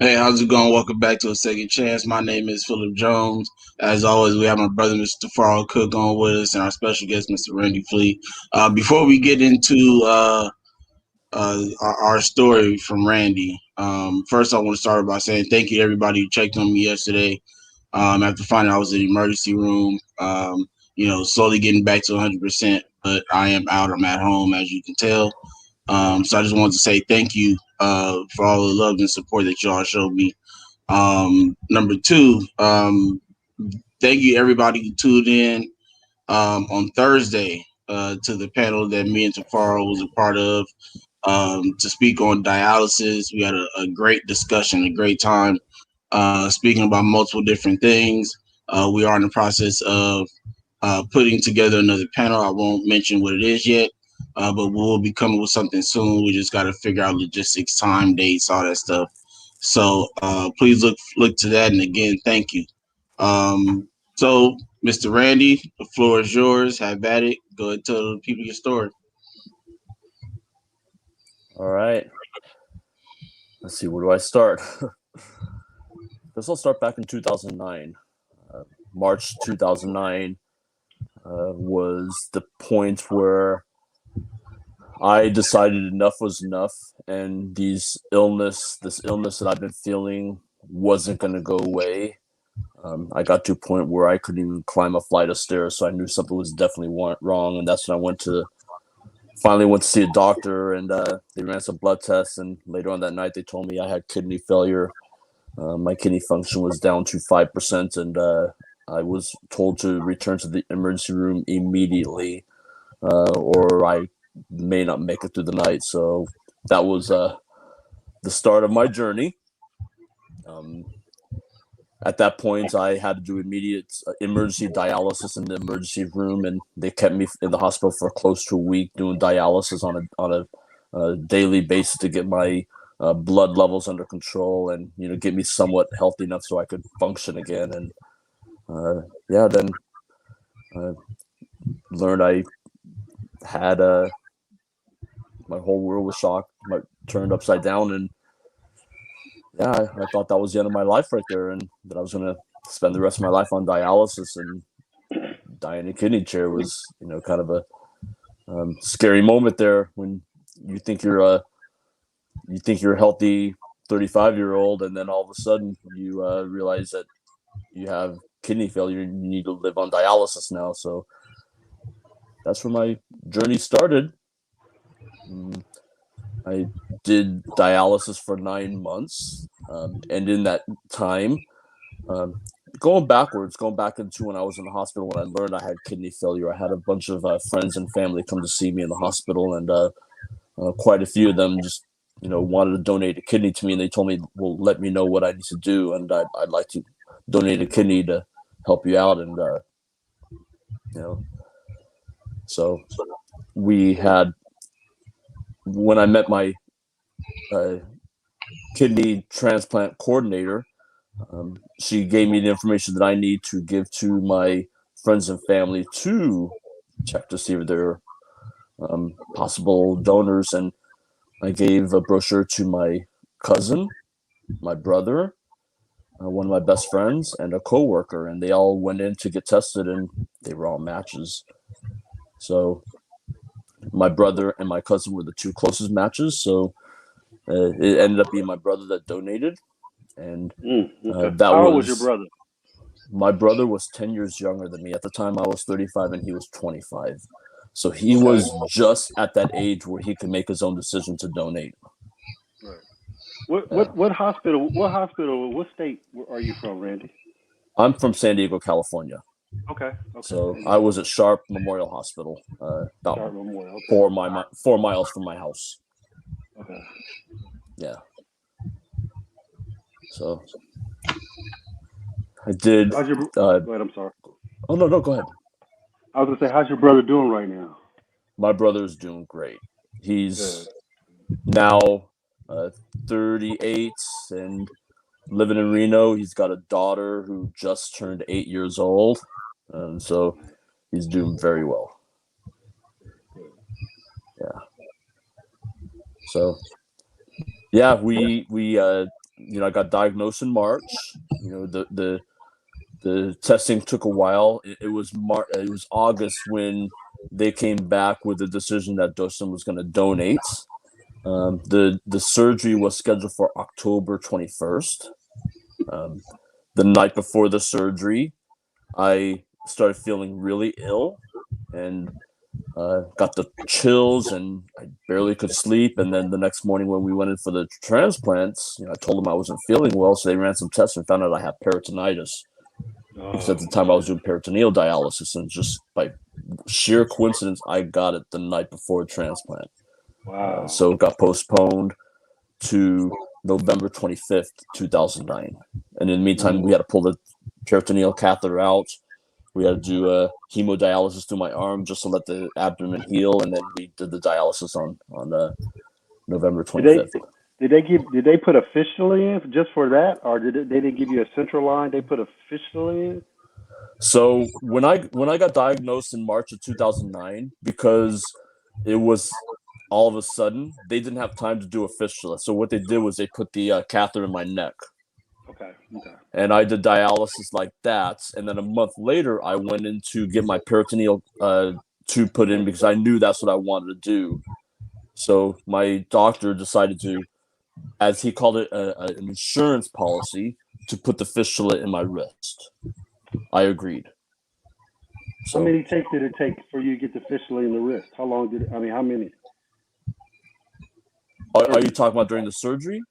Hey, how's it going? Welcome back to A Second Chance. My name is Philip Jones. As always, we have my brother, Mr. Farrell Cook, on with us, and our special guest, Mr. Randy Fleet. Before we get into our story from Randy, first I want to start by saying thank you to everybody who checked on me yesterday. After finding out I was in the emergency room, slowly getting back to 100%, but I am out. I'm at home, as you can tell. So I just wanted to say thank you for all the love and support that y'all showed me. Number two, thank you everybody who tuned in on Thursday to the panel that me and Tafaro was a part of to speak on dialysis. We had a great discussion, a great time speaking about multiple different things. We are in the process of putting together another panel. I won't mention what it is yet, but we'll be coming with something soon. We just got to figure out logistics, time, dates, all that stuff. So please look to that. And again, thank you. So, Mr. Randy, the floor is yours. Have at it. Go ahead and tell the people your story. All right. Let's see, where do I start? Guess I'll start back in 2009. March 2009 was the point where I decided enough was enough, and this illness that I've been feeling wasn't going to go away. I got to a point where I couldn't even climb a flight of stairs, so I knew something was definitely wrong, and that's when I finally went to see a doctor, and they ran some blood tests, and later on that night they told me I had kidney failure. My kidney function was down to 5%, and I was told to return to the emergency room immediately, or I may not make it through the night. So that was the start of my journey. At that point, I had to do immediate emergency dialysis in the emergency room, and they kept me in the hospital for close to a week doing dialysis on a daily basis to get my blood levels under control and get me somewhat healthy enough so I could function again. And then learned I had my whole world was shocked, turned upside down, and I thought that was the end of my life right there, and that I was going to spend the rest of my life on dialysis, and dying in a kidney chair was, kind of a scary moment there when you think you're a healthy 35-year-old, and then all of a sudden you realize that you have kidney failure and you need to live on dialysis now. So that's where my journey started. I did dialysis for 9 months, and in that time, going back into when I was in the hospital, when I learned I had kidney failure, I had a bunch of friends and family come to see me in the hospital, and quite a few of them just wanted to donate a kidney to me, and they told me, well, let me know what I need to do, and I'd like to donate a kidney to help you out. And so we had, when I met my kidney transplant coordinator, She gave me the information that I need to give to my friends and family to check to see if they're possible donors. And I gave a brochure to my cousin, my brother, one of my best friends, and a coworker, and they all went in to get tested, and they were all matches. So my brother and my cousin were the two closest matches. So it ended up being my brother that donated, and Okay. that How old was your was brother? my brother was 10 years younger than me. At the time, I was 35 and he was 25. So he Okay. was just at that age where he could make his own decision to donate. Right. What Yeah. what what hospital? What hospital? What state are you from, Randy? I'm from San Diego, California. Okay. Okay. So And I was at Sharp Memorial Hospital, about Charlotte Memorial. Okay. 4 miles from my house. Okay. Yeah. So I did. How's your? Uh, Go ahead. I'm sorry. oh no, go ahead. I was gonna say, how's your brother doing right now? My brother's doing great. Good. He's now 38 and living in Reno. He's got a daughter who just turned 8 years old, and so he's doing very well. Yeah. So yeah, we I got diagnosed in March. The testing took a while. It was It was August when they came back with the decision that Dustin was going to donate. The surgery was scheduled for October 21st. The night before the surgery, I started feeling really ill and got the chills, and I barely could sleep. And then the next morning, when we went in for the transplants, I told them I wasn't feeling well, so they ran some tests and found out I had peritonitis. Because at the time I was doing peritoneal dialysis, and just by sheer coincidence, I got it the night before transplant. Wow. So it got postponed to November 25th, 2009. And in the meantime, we had to pull the peritoneal catheter out. We had to do hemodialysis through my arm just to let the abdomen heal, and then we did the dialysis on November Did they 25th. did they put a fistula in just for that, or they didn't give you a central line? They put a fistula in. So when I got diagnosed in March of 2009, because it was all of a sudden, they didn't have time to do a fistula. So what they did was they put the catheter in my neck. Okay. Okay. And I did dialysis like that. And then a month later, I went in to get my peritoneal tube put in because I knew that's what I wanted to do. So my doctor decided to, as he called it, an insurance policy to put the fistula in my wrist. I agreed. How So many takes did it take for you to get the fistula in the wrist? How long did it? I mean, how many? are you talking about during the surgery?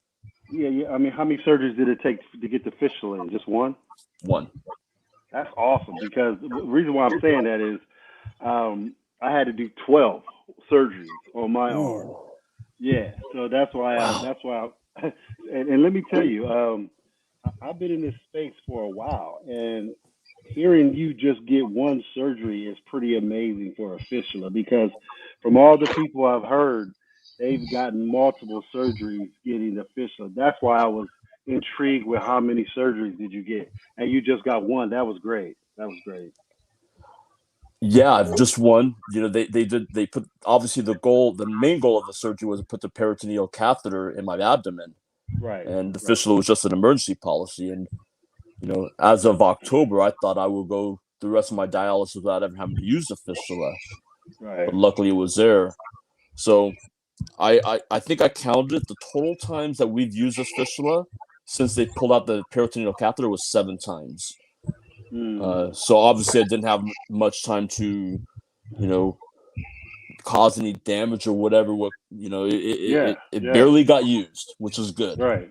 Yeah, yeah. I mean, how many surgeries did it take to get the fistula in? Just one? One. That's awesome, because the reason why I'm saying that is I had to do 12 surgeries on my arm. Ooh. Yeah, so that's why Wow. and let me tell you, I've been in this space for a while, and hearing you just get one surgery is pretty amazing for a fistula, because from all the people I've heard, they've gotten multiple surgeries getting the fistula. That's why I was intrigued with how many surgeries did you get, and you just got one. That was great. That was great. Yeah, I've just one. They put, obviously, the main goal of the surgery was to put the peritoneal catheter in my abdomen, Right, and the right, fistula was just an emergency policy. And as of October, I thought I would go the rest of my dialysis without ever having to use the fistula, but right. luckily it was there. So I think I counted the total times that we've used this fistula since they pulled out the peritoneal catheter was 7 times. Mm. So obviously I didn't have much time to, you know, cause any damage or whatever. Yeah, It yeah, barely got used, which is good. right.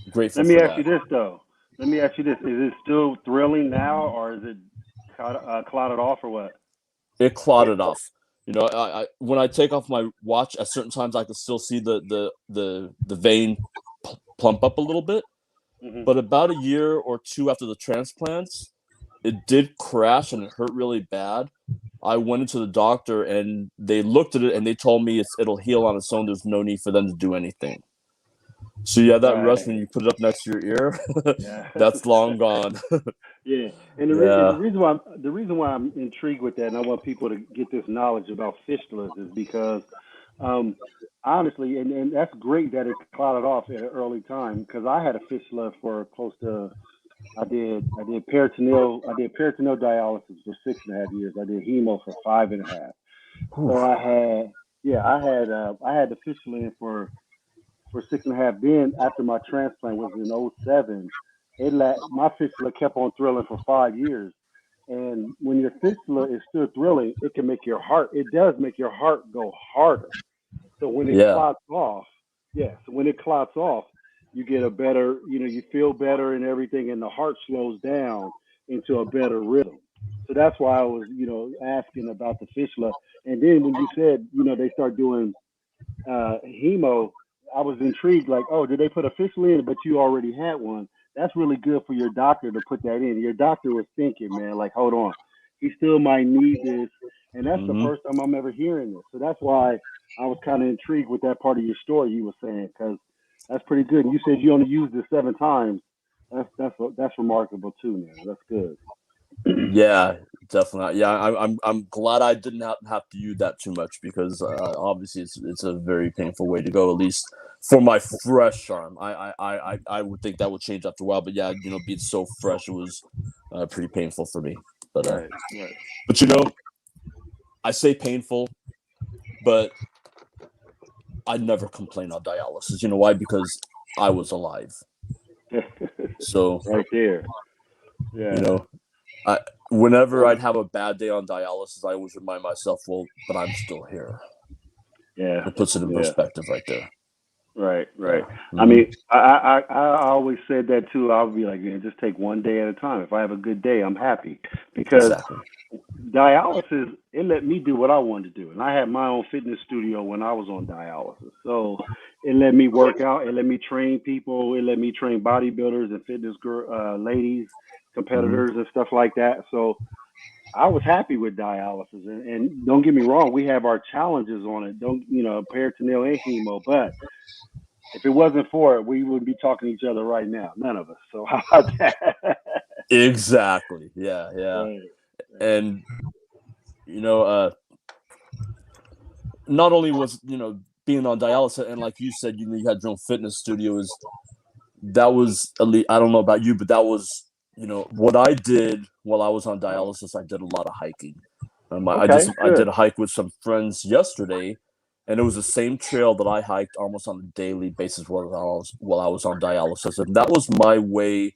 Grateful Let me for ask you that. this though. Let me ask you this: is it still thrilling now, or is it clouded off, or what? It clotted off. I when I take off my watch at certain times, I can still see the vein plump up a little bit. Hmm. But about a year or two after the transplants, it did crash and it hurt really bad. I went into the doctor and they looked at it and they told me it'll heal on its own. There's no need for them to do anything. So yeah, that rush when Right. you put it up next to your ear, Yeah. that's long gone. Yeah. And Yeah. the reason why I'm intrigued with that, and I want people to get this knowledge about fistulas, is because um, honestly, and that's great that it clouded off at an early time because I had a fistula for close to I did peritoneal dialysis for 6.5 years. I did hemo for 5.5. Whew. So I had the fistula in for 6.5. Then after my transplant was in '07, my fistula kept on thrilling for 5 years. And when your fistula is still thrilling, it does make your heart go harder. So when it Yeah. clots off, yeah, so when it clots off, you get a better, you feel better and everything, and the heart slows down into a better rhythm. So that's why I was, asking about the fistula. And then when you said, they start doing hemo, I was intrigued. Like, oh, did they put a fistula in, but you already had one? That's really good for your doctor to put that in. Your doctor was thinking, man, like, hold on, he still might need this, and that's the Hmm. first time I'm ever hearing this. So that's why I was kind of intrigued with that part of your story you were saying, because that's pretty good. And you said you only used it 7 times. That's remarkable too, man. That's good. Yeah, definitely. Yeah, I'm glad I didn't have to use that too much because obviously it's a very painful way to go. At least for my fresh arm, I would think that would change after a while. But yeah, being so fresh, it was pretty painful for me. But uh, Right, right. but I say painful, but I never complain on dialysis. You know why? Because I was alive. So Right there. you Yeah. know, I whenever Well, I'd have a bad day on dialysis, I always remind myself, well, but I'm still here. yeah. It puts it in Yeah. perspective right there. Right, Yeah. right. I Hmm. mean, I always said that too. I'll be like, man, just take one day at a time. If I have a good day, I'm happy because Exactly. dialysis, it let me do what I wanted to do, and I had my own fitness studio when I was on dialysis. So it let me work out, it let me train people, it let me train bodybuilders and ladies, Hmm. competitors and stuff like that. So I was happy with dialysis, and don't get me wrong, we have our challenges on it. Don't peritoneal and hemo, but if it wasn't for it, we wouldn't be talking to each other right now. None of us. So how about that? Exactly. Yeah. Yeah. Right. And you know, not only was being on dialysis, and like you said, you had your own fitness studios. That was at least, I don't know about you, but that was what I did while I was on dialysis. I did a lot of hiking. Okay. I did Good. a hike with some friends yesterday, and it was the same trail that I hiked almost on a daily basis while I was on dialysis, and that was my way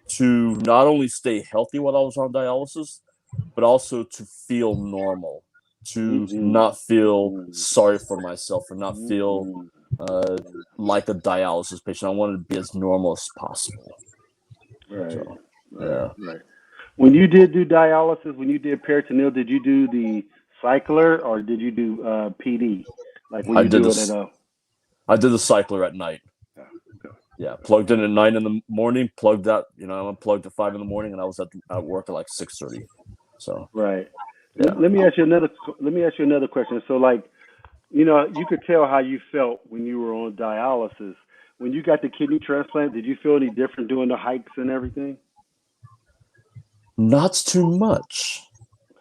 to not only stay healthy while I was on dialysis, but also to feel normal, to Mhm. not feel Mhm. sorry for myself, or not feel Mhm. uh, like a dialysis patient. I wanted to be as normal as possible. Right. So, Right. yeah, Right. When you did do dialysis, when you did peritoneal, did you do the cycler or did you do PD? Like when I you did do it at this. a I did the cycler at night. yeah, okay, Yeah, okay. plugged in at 9 in the morning. Plugged that. I unplugged at 5 in the morning, and I was at work at like 6:30. So Right. yeah, Let me ask you another question. So like you could tell how you felt when you were on dialysis. When you got the kidney transplant, did you feel any different doing the hikes and everything? not too much.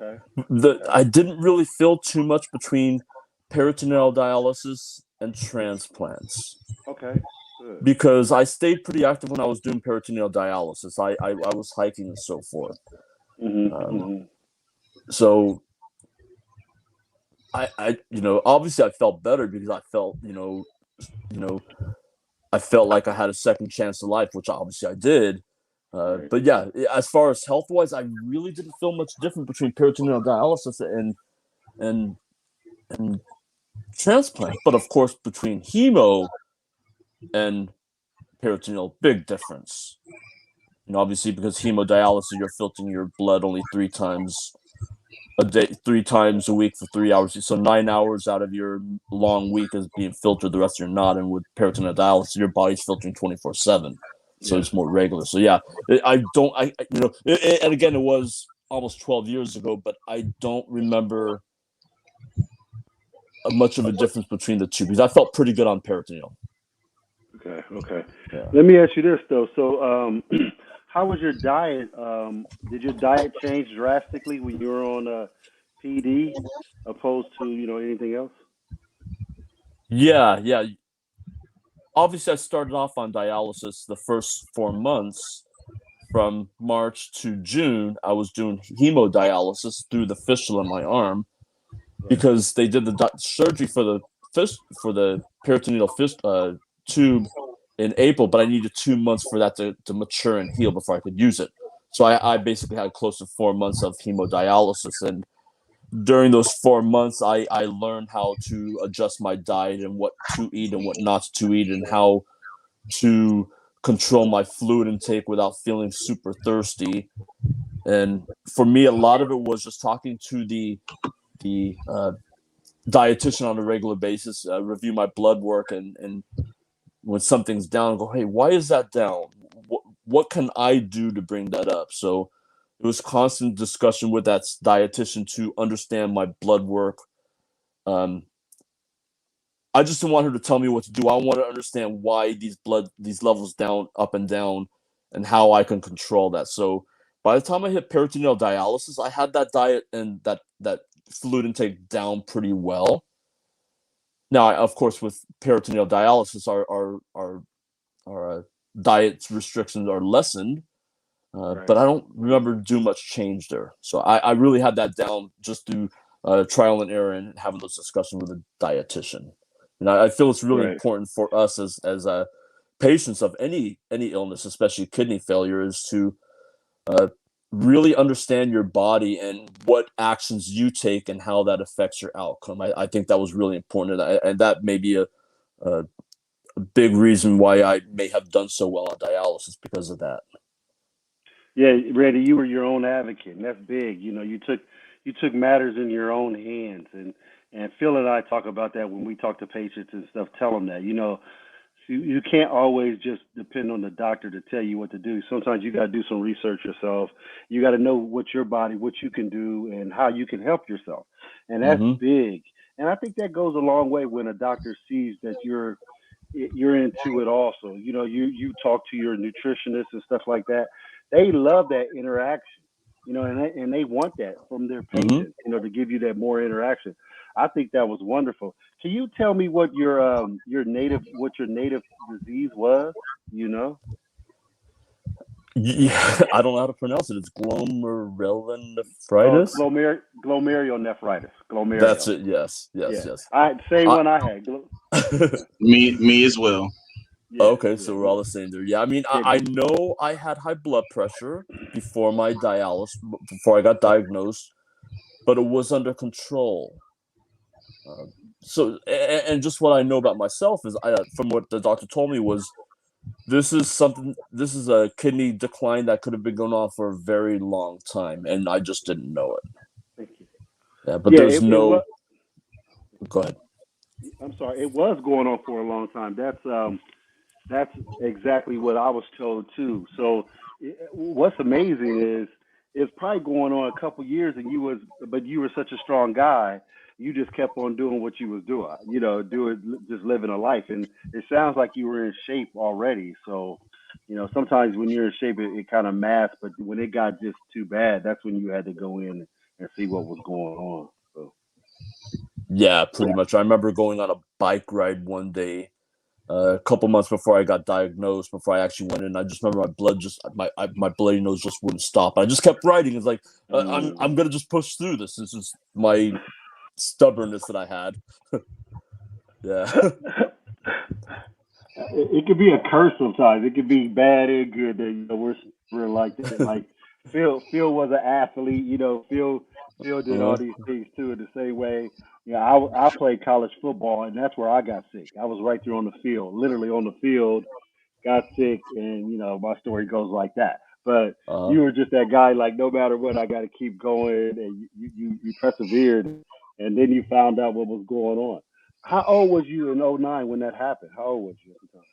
Okay. The Okay. I didn't really feel too much between peritoneal dialysis and transplants Okay. Good. because I stayed pretty active when I was doing peritoneal dialysis. I was hiking and so forth. Mhm. Um, Mhm. so I obviously I felt better because I felt you know I felt like I had a second chance of life, which obviously I did. Right. But yeah, as far as health wise, I really didn't feel much different between peritoneal dialysis and and transplant. But of course, between hemo and peritoneal, big difference. Obviously, because hemodialysis, you're filtering your blood only 3 times a day, 3 times a week for 3 hours. So 9 hours out of your long week is being filtered. The rest you're not. And with peritoneal dialysis, your body's filtering 24/7. So Yeah. it's more regular. So yeah, I don't. And again, it was almost 12 years ago, but I don't remember much of a difference between the two because I felt pretty good on peritoneal. Okay. Yeah. Let me ask you this though. So, how was your diet? Did your diet change drastically when you were on PD, opposed to anything else? Yeah. Obviously, I started off on dialysis the first 4 months. From March to June, I was doing hemodialysis through the fistula in my arm Right. because they did the surgery for the peritoneal tube in April, but I needed 2 months for that to mature and heal before I could use it. So I basically had close to 4 months of hemodialysis, and during those 4 months, I learned how to adjust my diet and what to eat and what not to eat, and how to control my fluid intake without feeling super thirsty. And for me, a lot of it was just talking to the dietitian on a regular basis, review my blood work, and when something's down, go, hey, why is that down? What can I do to bring that up? So it was constant discussion with that dietitian to understand my blood work. Um, I just didn't want her to tell me what to do. I want to understand why these levels down, up and down, and how I can control that. So by the time I hit peritoneal dialysis, I had that diet and that fluid intake down pretty well. Now, of course, with peritoneal dialysis, our diet restrictions are lessened, Right. but I don't remember do much change there. So I really had that down just through trial and error and having those discussions with a dietitian. And I feel it's really Right. important for us as patients of any illness, especially kidney failure, is to uh, really understand your body and what actions you take and how that affects your outcome. I think that was really important, and that may be a big reason why I may have done so well on dialysis because of that. Yeah, Randy, you were your own advocate, and that's big. You took matters in your own hands, and Phil and I talk about that when we talk to patients and stuff. Tell them that you can't always just depend on the doctor to tell you what to do. Sometimes you got to do some research yourself. You got to know what your body, what you can do, and how you can help yourself, and that's Mm-hmm. big. And I think that goes a long way when a doctor sees that you're into it also. You talk to your nutritionist and stuff like that. They love that interaction, and they want that from their Mm-hmm. patients, to give you that more interaction. I think that was wonderful. Can you tell me what your native disease was? You know? Yeah, I don't know how to pronounce it. It's Oh, glomerulonephritis. glomerulonephritis. That's Glomerulo. it. Yes, yes, Yeah. yes. Same I, one I had. Me as well. Yeah, okay, yeah, so we're all the same there. Yeah, I mean, yeah. I know I had high blood pressure before my before I got diagnosed, but it was under control. Uh, and just what I know about myself is, from what the doctor told me, was this is a kidney decline that could have been going on for a very long time, and I just didn't know it. Thank you. Yeah, but Yeah, there's it was. no. Go ahead. I'm sorry. It was going on for a long time. That's exactly what I was told too. So what's amazing is it's probably going on a couple years, but you were such a strong guy. You just kept on doing what you was doing, just living a life. And it sounds like you were in shape already. So, sometimes when you're in shape, it kind of masks. But when it got just too bad, that's when you had to go in and see what was going on. So, Yeah, pretty much. I remember going on a bike ride one day, a couple months before I got diagnosed. Before I actually went in, I just remember my bloody nose just wouldn't stop. I just kept riding. It's like I'm mm. gonna just push through this. This is my stubbornness that I had. Yeah. It could be a curse sometimes. It could be bad and good that we're like that. Like Phil was an athlete. Phil did all uh, these things too in the same way. I played college football, and that's where I got sick. I was right there on the field, literally on the field, got sick, and my story goes like that. But uh, you were just that guy, like no matter what, I got to keep going, and you persevered, and then you found out what was going on. How old was you in '09 when that happened? How old was you at the time?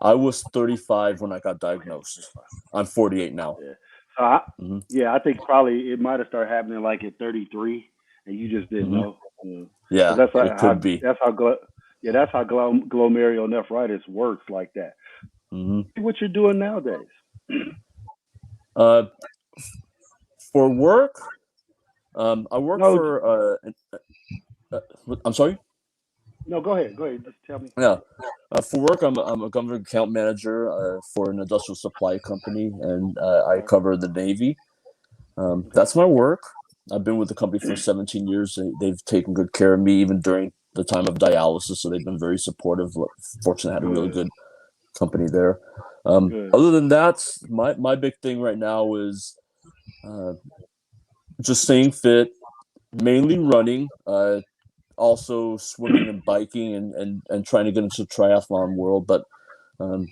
I was 35 when I got Okay, diagnosed. 35. I'm 48 now. Yeah. So Hmm. yeah, I think probably it might have started happening like at 33, and you just didn't Hmm. know. Because Yeah, that's it how could be. that's how yeah, that's how glomerulonephritis works like that. What you're doing nowadays? Uh, for work, I work No, for. I'm sorry. no, go ahead. Go ahead. Just tell me. Yeah. For work, I'm a government account manager for an industrial supply company, and I Okay. cover the Navy. Okay. That's my work. I've been with the company for 17 years. They've taken good care of me even during the time of dialysis, so they've been very supportive. Fortunately, I had a really Good. good company there. Good. Other than that, my big thing right now is uh, just staying fit, mainly running. Also swimming and biking and trying to get into the triathlon world. But um,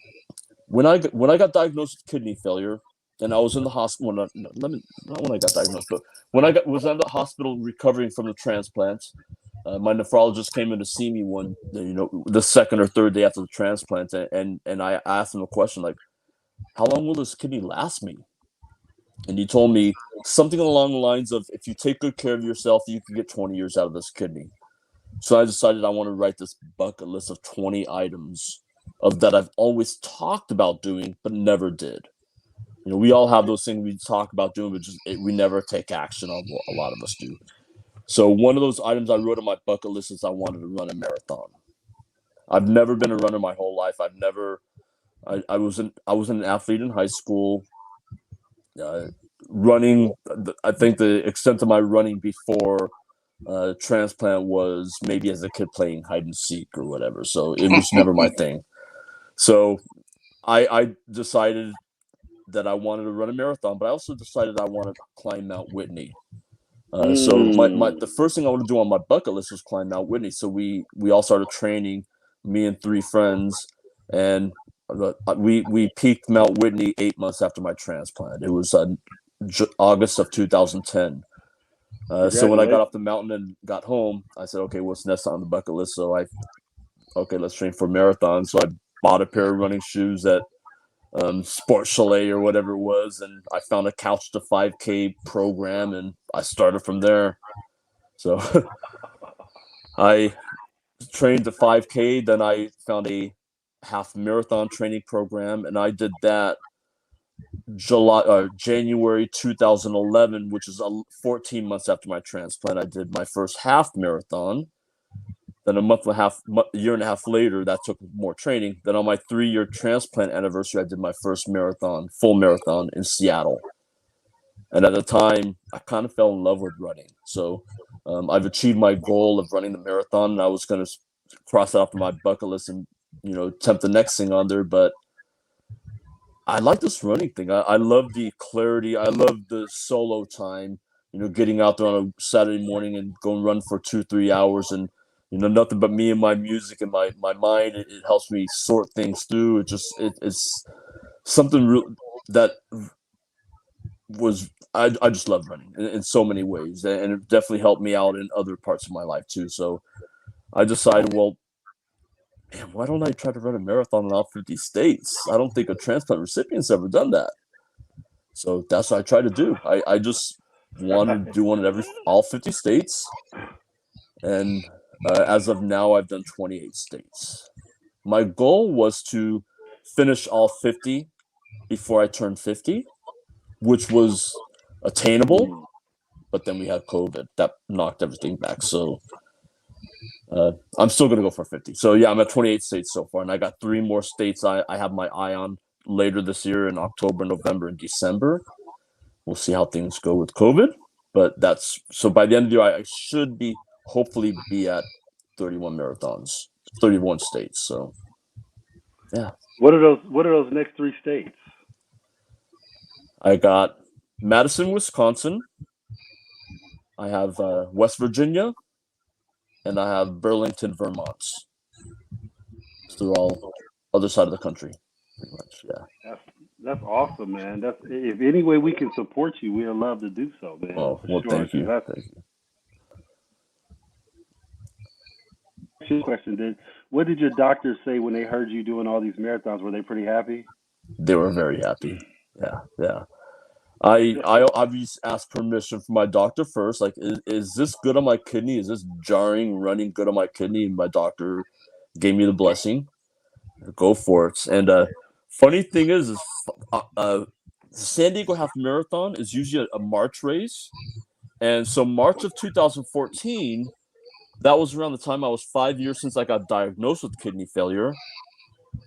when I got diagnosed with kidney failure, and I was in the hospital. Well, not when I got diagnosed, but when was in the hospital recovering from the transplant. My nephrologist came in to see me the second or third day after the transplant, and I asked him a question like, "How long will this kidney last me?" And he told me something along the lines of, "If you take good care of yourself, you can get 20 years out of this kidney." So I decided I want to write this bucket list of 20 items of that I've always talked about doing but never did. We all have those things we talk about doing, but we never take action on. What a lot of us do. So one of those items I wrote on my bucket list is I wanted to run a marathon. I've never been a runner my whole life. I've never. I was an athlete in high school. Uh, Running. I think the extent of my running before transplant was maybe as a kid playing hide and seek or whatever. So it was never my thing. So I decided that I wanted to run a marathon, but I also decided I wanted to climb Mount Whitney. So Mm. the first thing I want to do on my bucket list was climb Mount Whitney. So we all started training, me and three friends, and we peaked Mount Whitney 8 months after my transplant. It was August of 2010. So when I got off Congratulations. the mountain and got home, I said, okay, what's next on the bucket list? Okay, let's train for a marathon. So I bought a pair of running shoes at Sport Chalet or whatever it was, and I found a Couch to 5K program, and I started from there. So I trained the 5K, then I found a half marathon training program, and I did that January 2011, which is 14 months after my transplant. I did my first half marathon. Then a year and a half later, that took more training. Then on my 3-year transplant anniversary, I did my first full marathon in Seattle. And at the time, I kind of fell in love with running. So I've achieved my goal of running the marathon, and I was going to cross it off my bucket list and attempt the next thing on there. But I like this running thing. I love the clarity. I love the solo time. Getting out there on a Saturday morning and going run for 2-3 hours, and nothing but me and my music and my mind. It helps me sort things through. It's something that was I just love running in so many ways, and it definitely helped me out in other parts of my life too. So I decided, well, man, why don't I try to run a marathon in all 50 states? I don't think a transplant recipient's ever done that. So that's what I try to do. I just wanted to do one in all 50 states, and as of now, I've done 28 states. My goal was to finish all 50 before I turned 50, which was attainable. Mm. But then we had COVID that knocked everything back. So I'm still gonna go for 50. So yeah, I'm at 28 states so far, and I got 3 more states I have my eye on later this year in October, November, and December. We'll see how things go with COVID, but that's so by the end of the year, I should hopefully be at 31 marathons, 31 states. So yeah, What are those? What are those next three states? I got Madison, Wisconsin. I have West Virginia, and I have Burlington, Vermont. So they're all other side of the country, pretty much. Yeah. That's that's awesome, man. That's if any way we can support you, we'd love to do so, man, Oh for well, sure. thank Because you, that's thank you. your question. What did your doctors say when they heard you doing all these marathons? Were they pretty happy? They were very happy. Yeah, yeah. I obviously asked permission from my doctor first. Like, is this good on my kidney? Is this jarring running good on my kidney? And my doctor gave me the blessing. Go for it. And Funny thing is San Diego Half Marathon is usually a March race, and so March of 2014, that was around the time I was 5 years since I got diagnosed with kidney failure,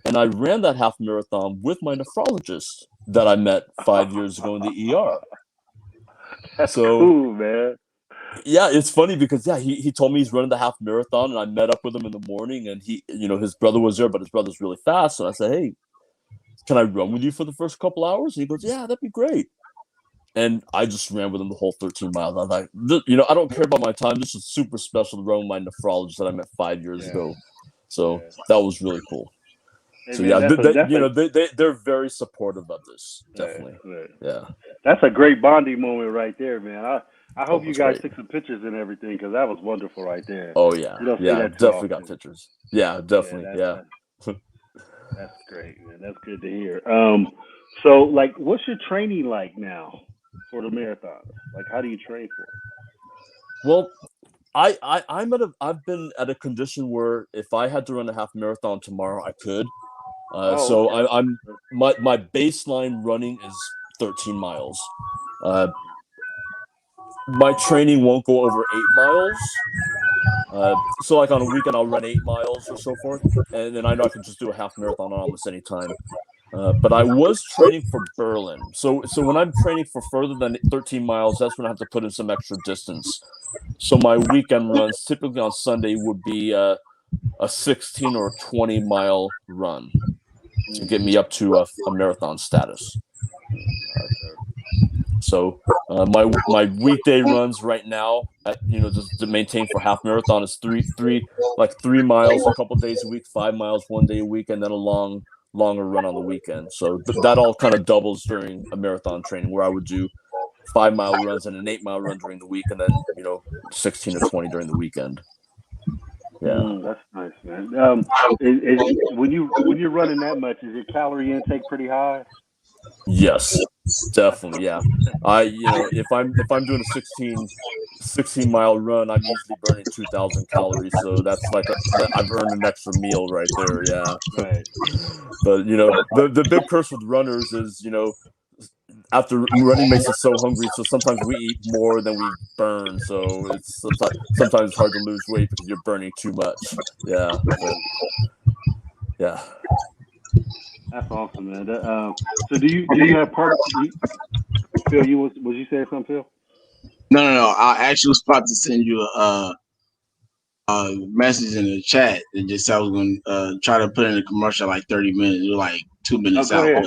and I ran that half marathon with my nephrologist that I met 5 years ago in the ER. That's So cool, man. yeah, it's funny because he told me he's running the half marathon, and I met up with him in the morning, and his brother was there, but his brother's really fast, so I said, hey, can I run with you for the first couple hours? And he goes, yeah, that'd be great. And I just ran with him the whole 13 miles. I was like, I don't care about my time. This is super special to run with my nephrologist that I met 5 years ago. So that was really cool. Hey, So man, they're very supportive of this. Definitely. Yeah. That's a great bonding moment right there, man. I hope you guys great. took some pictures and everything because that was wonderful right there. Oh yeah. You don't see Yeah, that too definitely often. got pictures. Yeah, definitely. Yeah. That's great, man. That's good to hear. So like, what's your training like now for the marathon? Like, how do you train for it? Well, I've been at a condition where if I had to run a half marathon tomorrow, I could. So okay. I'm my baseline running is 13 miles. My training won't go over 8 miles. So like on a weekend, I'll run 8 miles or so forth, and then I know I can just do a half marathon almost any time. But I was training for Berlin. So when I'm training for further than 13 miles, that's when I have to put in some extra distance. So my weekend runs typically on Sunday would be a 16 or 20-mile run to get me up to a marathon status. So my weekday runs right now, just to maintain for half marathon is 3 miles a couple days a week, 5 miles one day a week, and then a longer run on the weekend. So that all kind of doubles during a marathon training where I would do 5-mile runs and an 8-mile run during the week, and then 16 or 20 during the weekend. Yeah, that's nice, man. When you're running that much, is your calorie intake pretty high? Yes, definitely. Yeah, if I'm doing a 16-mile run, I'm easily burning 2,000 calories. So that's like I've earned an extra meal right there. Yeah. Right. But the big curse with runners is after running makes us so hungry, so sometimes we eat more than we burn. So it's sometimes it's hard to lose weight because you're burning too much. Yeah. But, yeah. That's awesome, man. So do you have part? Phil, was you saying something, Phil? No. I actually was about to send you a message in the chat and just I was going to try to put in a commercial like 30 minutes. You're like 2 minutes out. Ahead.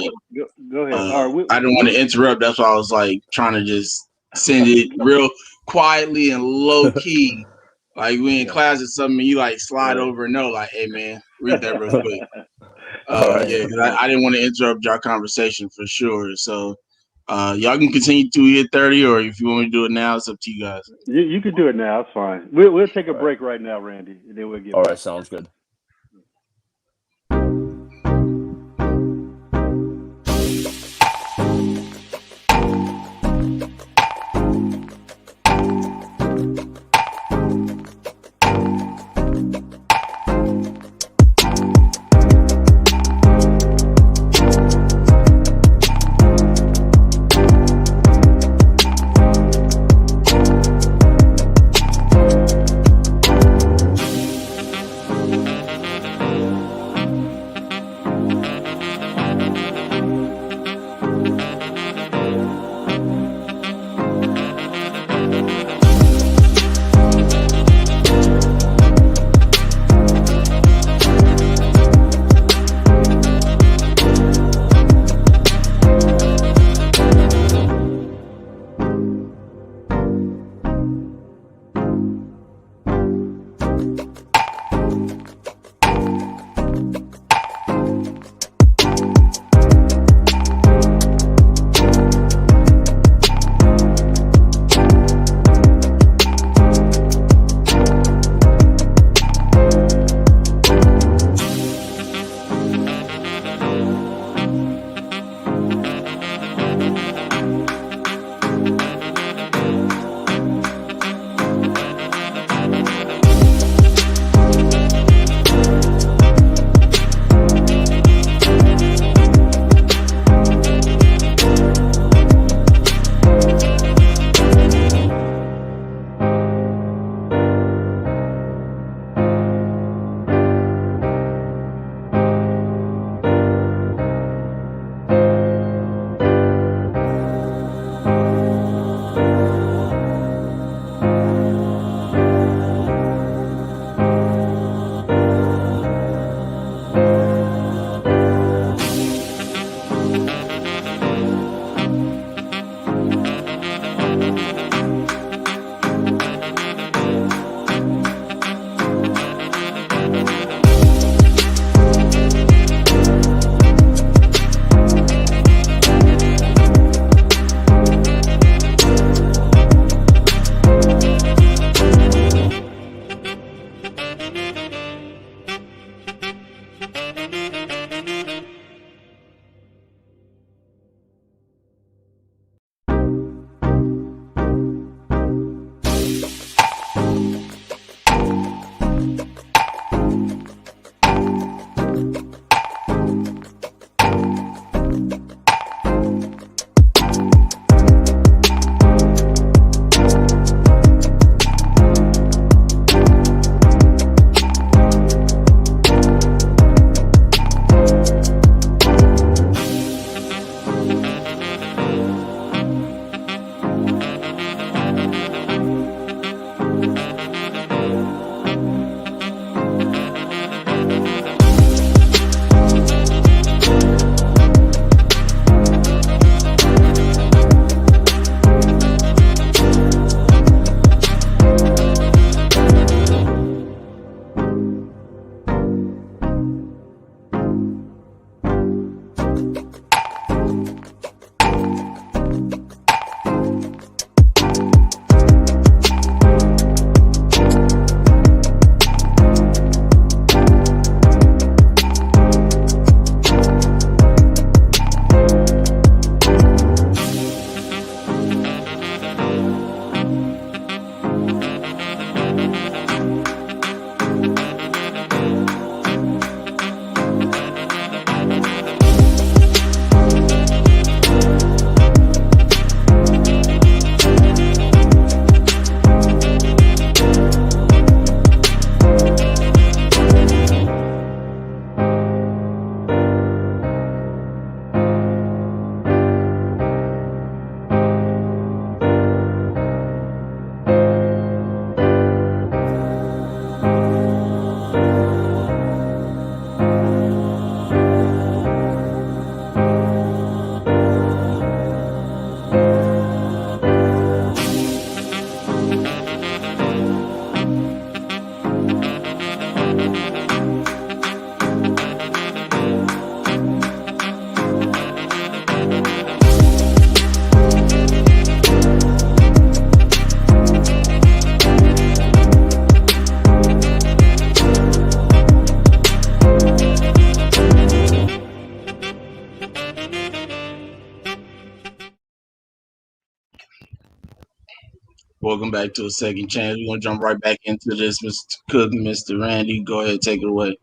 Go ahead. All right, I don't want to interrupt. That's why I was like trying to just send it real quietly and low key. Like we in class or something, and you like slide over and know, like, hey man, read that real quick. Yeah, because I didn't want to interrupt your conversation for sure. So y'all can continue to hit 30, or if you want to do it now, it's up to you guys. You can do it now. It's fine. We'll take a break right now, Randy, and then we'll get. All right, sounds good. Welcome back to a second chance. We're gonna jump right back into this, Mr. Cook, Mr. Randy. Go ahead, take it away.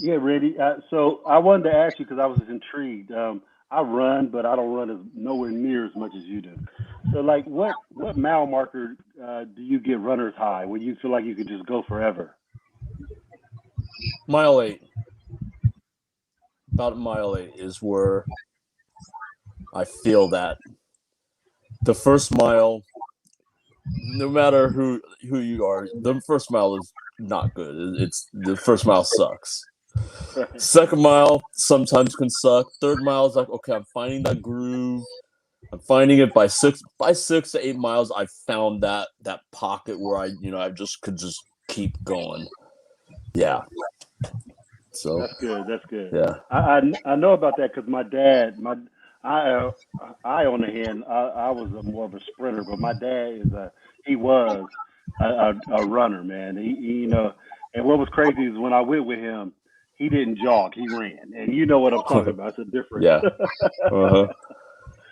Yeah, Randy. So I wanted to ask you because I was intrigued. I run, but I don't run as nowhere near as much as you do. So, like, what mile marker do you get runner's high when you feel like you could just go forever? Mile 8, about mile 8 is where I feel that the first mile, no matter who you are, the first mile is not good. It's the first mile sucks. Second mile sometimes can suck. Third mile is like, okay, I'm finding that groove. I'm finding it by 6 to 8 miles. I found that pocket where I just could just keep going. Yeah. So That's good. That's good. yeah. I know about that because my dad, I uh, I on the hand, I was more of a sprinter, but my dad he was a runner, man. And what was crazy is when I went with him, he didn't jog, he ran, and you know what I'm talking about. It's a difference. Yeah. Uh-huh.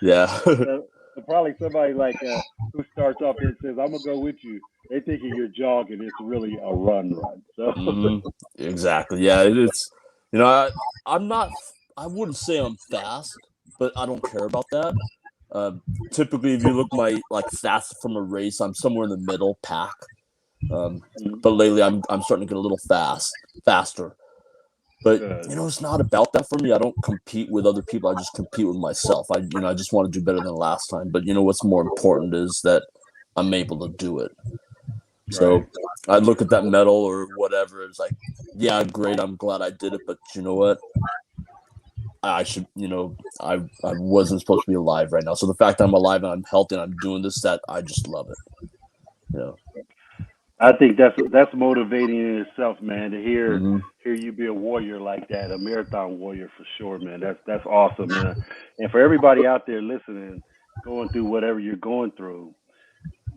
Yeah. So probably somebody like who starts off here and says, "I'm gonna go with you." They thinking you're jogging. It's really a run. So Exactly. Yeah. It's you know I'm not. I wouldn't say I'm fast, but I don't care about that. Uh, Typically, if you look my like fast from a race, I'm somewhere in the middle pack. mm, But lately, I'm starting to get a little faster. But good. it's not about that for me. I don't compete with other people. I just compete with myself. I just want to do better than last time. But what's more important is that I'm able to do it. Right. So I look at that medal or whatever. It's like, yeah, great. I'm glad I did it. But you know what? I should, I wasn't supposed to be alive right now. So the fact that I'm alive and I'm healthy and I'm doing this, that I just love it. You know. I think that's motivating in itself, man. To Mm-hmm. hear you be a warrior like that, a marathon warrior for sure, man. That's awesome, and for everybody out there listening, going through whatever you're going through,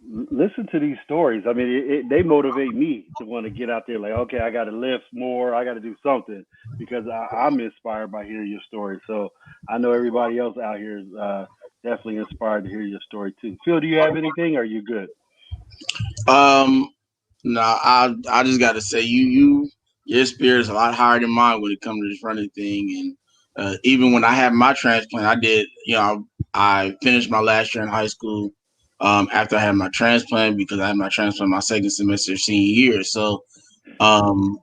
listen to these stories. I mean, they motivate me to want to get out there. Like, okay, I got to lift more. I got to do something because I'm inspired by hearing your story. So I know everybody else out here is definitely inspired to hear your story too. Phil, do you have anything? Or are you good? Um, no, I just got to say your spirit is a lot higher than mine when it comes to this running thing. And even when I had my transplant, I did. I finished my last year in high school. After I had my transplant because I had my transplant my second semester senior year. So um,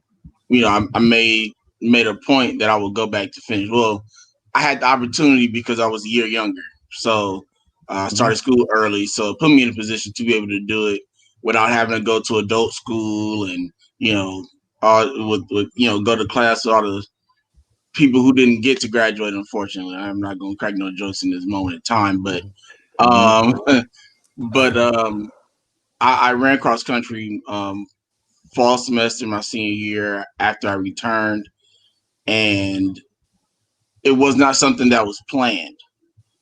I made a point that I would go back to finish. Well, I had the opportunity because I was a year younger, so I Mm-hmm. started school early, so it put me in a position to be able to do it without having to go to adult school and all with go to class with all the people who didn't get to graduate. Unfortunately, I'm not going to crack no jokes in this moment in time, but Mm-hmm. um, but I ran cross country fall semester my senior year after I returned, and it was not something that was planned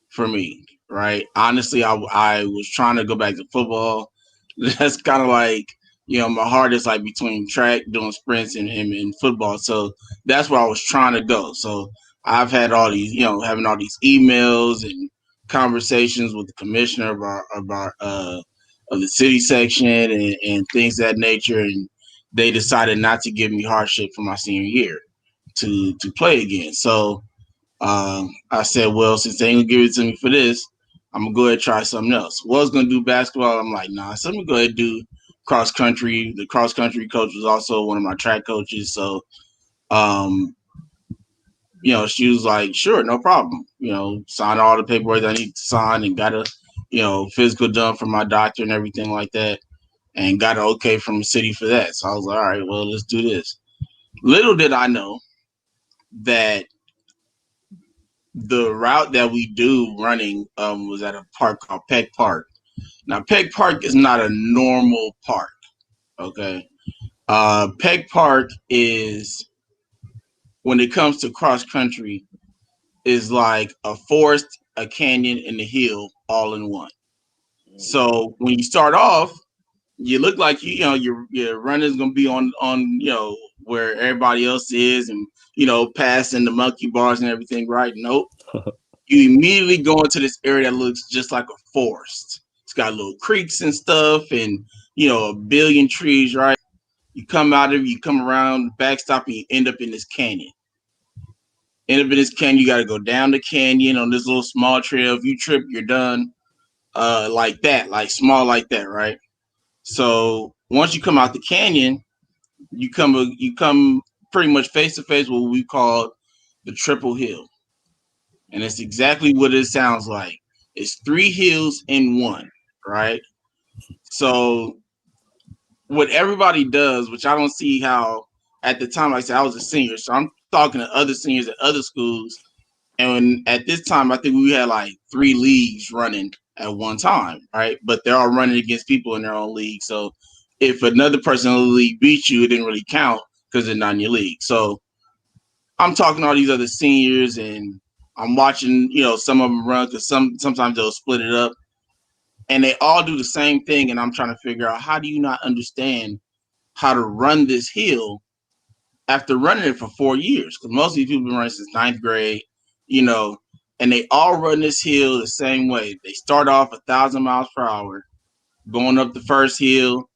for me. Right? Honestly, I was trying to go back to football. That's kind of like my heart is like between track, doing sprints, and football. So that's where I was trying to go. So I've had all these, having all these emails and conversations with the commissioner of the city section and things of that nature, and they decided not to give me hardship for my senior year to play again. So I said, well, since they ain't gonna give it to me for this, I'm gonna go ahead and try something else. Was gonna do basketball. I'm like, nah, so I'm gonna go ahead and do cross country. The cross country coach was also one of my track coaches. So, um, she was like, sure, no problem. Sign all the paperwork I need to sign and got a, physical done from my doctor and everything like that. And got an okay from the city for that. So I was like, all right, well, let's do this. Little did I know that the route that we do running was at a park called Peck Park. Now, Peck Park is not a normal park. Okay, Peck Park is when it comes to cross country is like a forest, a canyon, and a hill all in one. Mm, So when you start off, you look like your running's gonna be on where everybody else is, and passing the monkey bars and everything. Right? Nope. You immediately go into this area that looks just like a forest. It's got little creeks and stuff, and a billion trees, right? You come out of, you come around the backstop, and you end up in this canyon. You got to go down the canyon on this little small trail. If you trip, you're done. Like that, like small like that, right? So once you come out the canyon, you come pretty much face to face with what we call the triple hill, and it's exactly what it sounds like. It's three hills in one, right? So what everybody does, which I don't see how at the time, like I said, I was a senior, so I'm talking to other seniors at other schools, and at this time, I think we had like three leagues running at one time, right? But they're all running against people in their own league. So if another person in the league beat you, it didn't really count because they're not in your league. So I'm talking to all these other seniors, and I'm watching, some of them run because sometimes they'll split it up, and they all do the same thing. And I'm trying to figure out, how do you not understand how to run this hill after running it for 4 years? Because most of these people have been running since ninth grade, you know, and they all run this hill the same way. They start off 1,000 miles per hour, going up the first hill.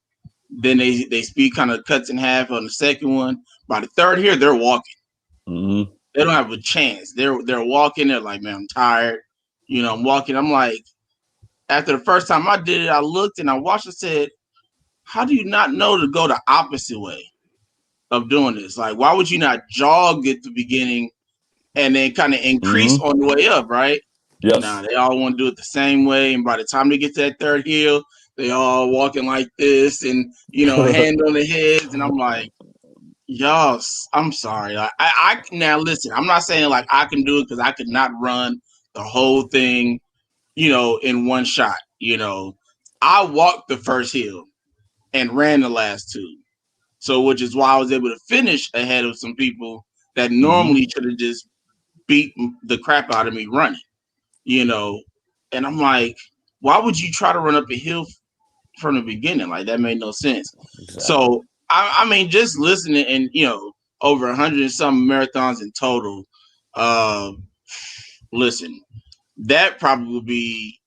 Then they speed kind of cuts in half on the second one. By the third hill, they're walking. Mm-hmm. They don't have a chance. They're walking. They're like, man, I'm tired. I'm walking. I'm like, after the first time I did it, I looked and I watched and said, how do you not know to go the opposite way of doing this? Like, why would you not jog at the beginning and then kind of increase Mm-hmm. on the way up, right? Nah, Yes. they all want to do it the same way. And by the time they get to that third hill, they all walking like this and, hand on the heads. And I'm like, y'all, I'm sorry. Like, I now listen, I'm not saying like I can do it because I could not run the whole thing, in one shot. I walked the first hill and ran the last two. So, which is why I was able to finish ahead of some people that Mm-hmm. normally should have just beat the crap out of me running, you know. And I'm like, why would you try to run up a hill from the beginning? Like, that made no sense. Exactly. So, I mean, just listening and, over 100 and some marathons in total. Uh, Listen, that probably would be,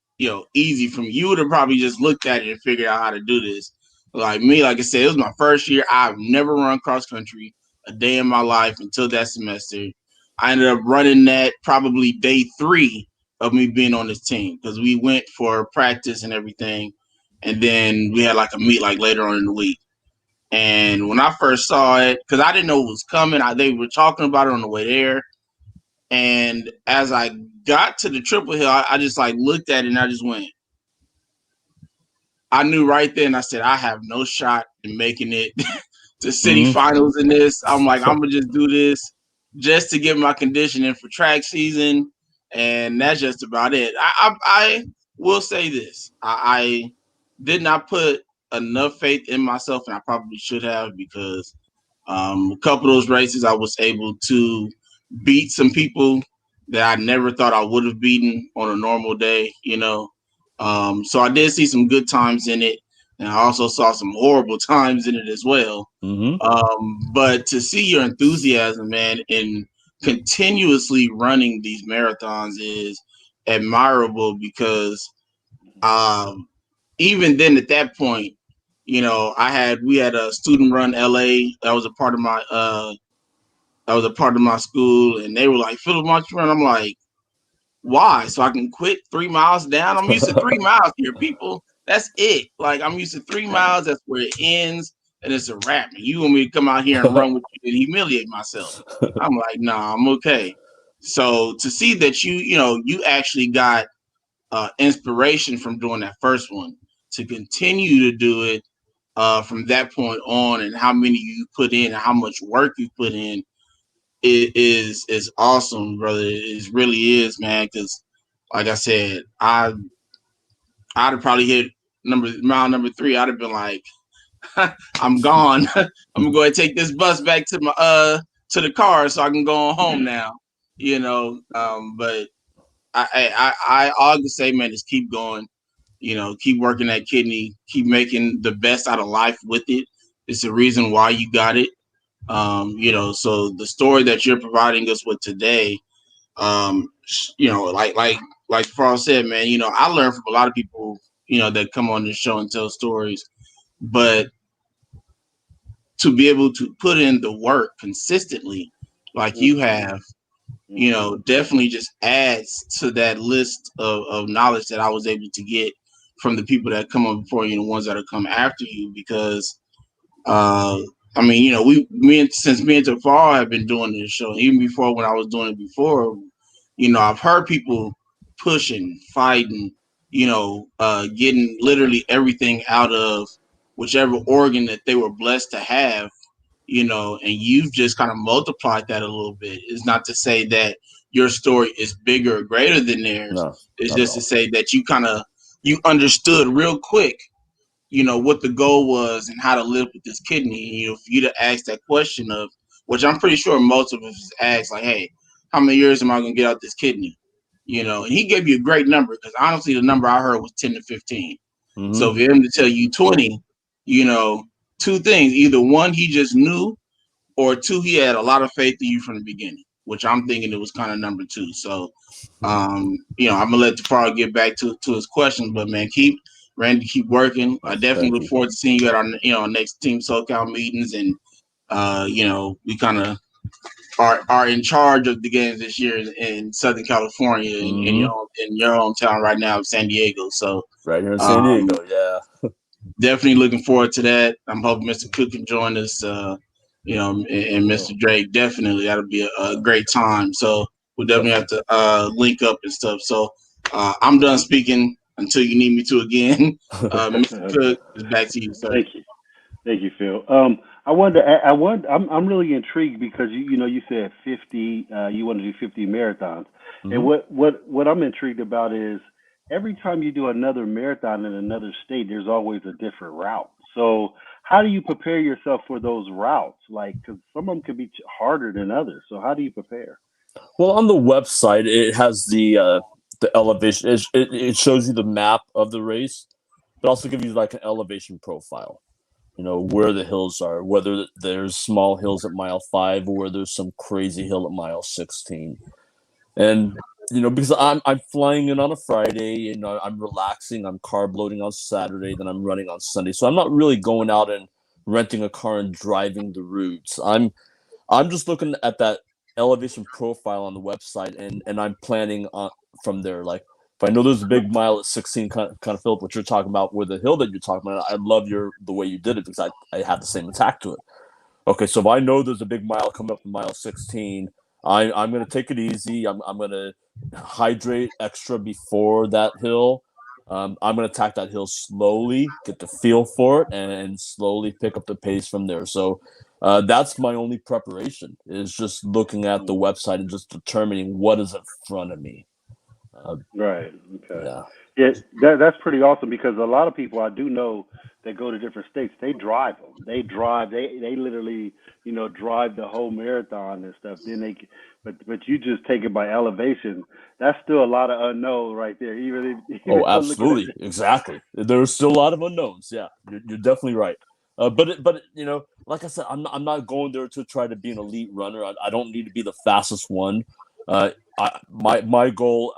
easy for me. You would have probably just looked at it and figured out how to do this. Like me, like I said, it was my first year. I've never run cross country a day in my life until that semester. I ended up running that probably day 3 of me being on this team because we went for practice and everything. And then we had like a meet like later on in the week. And when I first saw it, because I didn't know it was coming, they were talking about it on the way there. And as I got to the triple hill, I just like looked at it and I just went. I knew right then. I said I have no shot in making it to city Mm-hmm. finals in this. I'm like, I'm gonna just do this just to get my conditioning for track season, and that's just about it. I will say this: I did not put enough faith in myself, and I probably should have because a couple of those races I was able to beat some people that I never thought I would have beaten on a normal day. So I did see some good times in it, and I also saw some horrible times in it as well. Mm-hmm. But to see your enthusiasm, man, in continuously running these marathons is admirable because um, even then at that point, we had a student run LA that was a part of my school, and they were like, Philip, why don't you run? I'm like, why? So I can quit 3 miles down? I'm used to 3 miles here, people. That's it. Like, I'm used to 3 miles. That's where it ends, and it's a wrap. And you want me to come out here and run with you and humiliate myself? I'm like, nah, I'm okay. So to see that you actually got inspiration from doing that first one to continue to do it from that point on, and how many you put in and how much work you put in, it is awesome, brother. It really is, man. Because, like I said, I'd have probably hit mile number 3. I'd have been like, I'm gone. I'm gonna go ahead and take this bus back to my to the car so I can go on home now. But all I can say, man, is keep going. Keep working that kidney. Keep making the best out of life with it. It's the reason why you got it. So the story that you're providing us with today, like Farrell said, man, I learned from a lot of people that come on this show and tell stories, but to be able to put in the work consistently, like you Mm-hmm. have, Mm-hmm. definitely just adds to that list of knowledge that I was able to get from the people that come up before you and the ones that are come after you. Because uh, I mean, since me and Tafar have been doing this show, even before when I was doing it before, I've heard people pushing, fighting, getting literally everything out of whichever organ that they were blessed to have, and you've just kind of multiplied that a little bit. It's not to say that your story is bigger or greater than theirs. No, It's not at just to all. say that you understood real quick, what the goal was and how to live with this kidney. For you to ask that question of, which I'm pretty sure most of us ask, like, hey, how many years am I going to get out this kidney? And he gave you a great number, because honestly, the number I heard was 10 to 15. So Mm-hmm. for him to tell you 20, you know, two things: either one, he just knew, or two, he had a lot of faith in you from the beginning, which I'm thinking it was kind of number two. So, I'm gonna let Tafaro get back to his questions, but man, keep working. I definitely Thank look you. forward to seeing you at our next Team SoCal meetings, and we kind of are in charge of the games this year in Southern California, Mm-hmm. in your hometown right now, San Diego. So, Right here in San um, Diego. Yeah. definitely looking forward to that. I'm hoping Mr. Cook can join us, and Mr. Well, Drake. Definitely, that'll be a great time. So we'll definitely have Definitely. to link up and stuff. So I'm done speaking until you need me to again. Mr. Cook, is back to you, sir. thank you. Thank you, Phil. I wanted to. I'm really intrigued because you said 50. You want to do 50 marathons, and Mm-hmm. what I'm intrigued about is every time you do another marathon in another state, there's always a different route. So how do you prepare yourself for those routes? Like, because some of them could be harder than others. So how do you prepare? Well, on the website, it has the elevation. It shows you the map of the race, but also gives you like an elevation profile. Where the hills are, whether there's small hills at mile 5 or where there's some crazy hill at mile 16. And because I'm flying in on a Friday, I'm relaxing, I'm carb loading on Saturday, then I'm running on Sunday. So I'm not really going out and renting a car and driving the routes. I'm just looking at that elevation profile on the website, and I'm planning on from there. Like, if I know there's a big mile at 16, kind of Philip, what you're talking about, with the hill that you're talking about, I love the way you did it, because I have the same attack to it. Okay, so if I know there's a big mile coming up in mile 16, I'm going to take it easy. I'm going to hydrate extra before that hill. I'm going to attack that hill slowly, get the feel for it, and slowly pick up the pace from there. So that's my only preparation, is just looking at the website and just determining what is in front of me. Uh, Right. Okay. yeah. Yeah, that's pretty awesome because a lot of people I do know that go to different states, they drive them. They drive. They literally drive the whole marathon and stuff. Then but you just take it by elevation. That's still a lot of unknown right there. Even Oh, looking at absolutely, exactly. There's still a lot of unknowns. Yeah, you're definitely right. But like I said, I'm not going there to try to be an elite runner. I don't need to be the fastest one. My goal,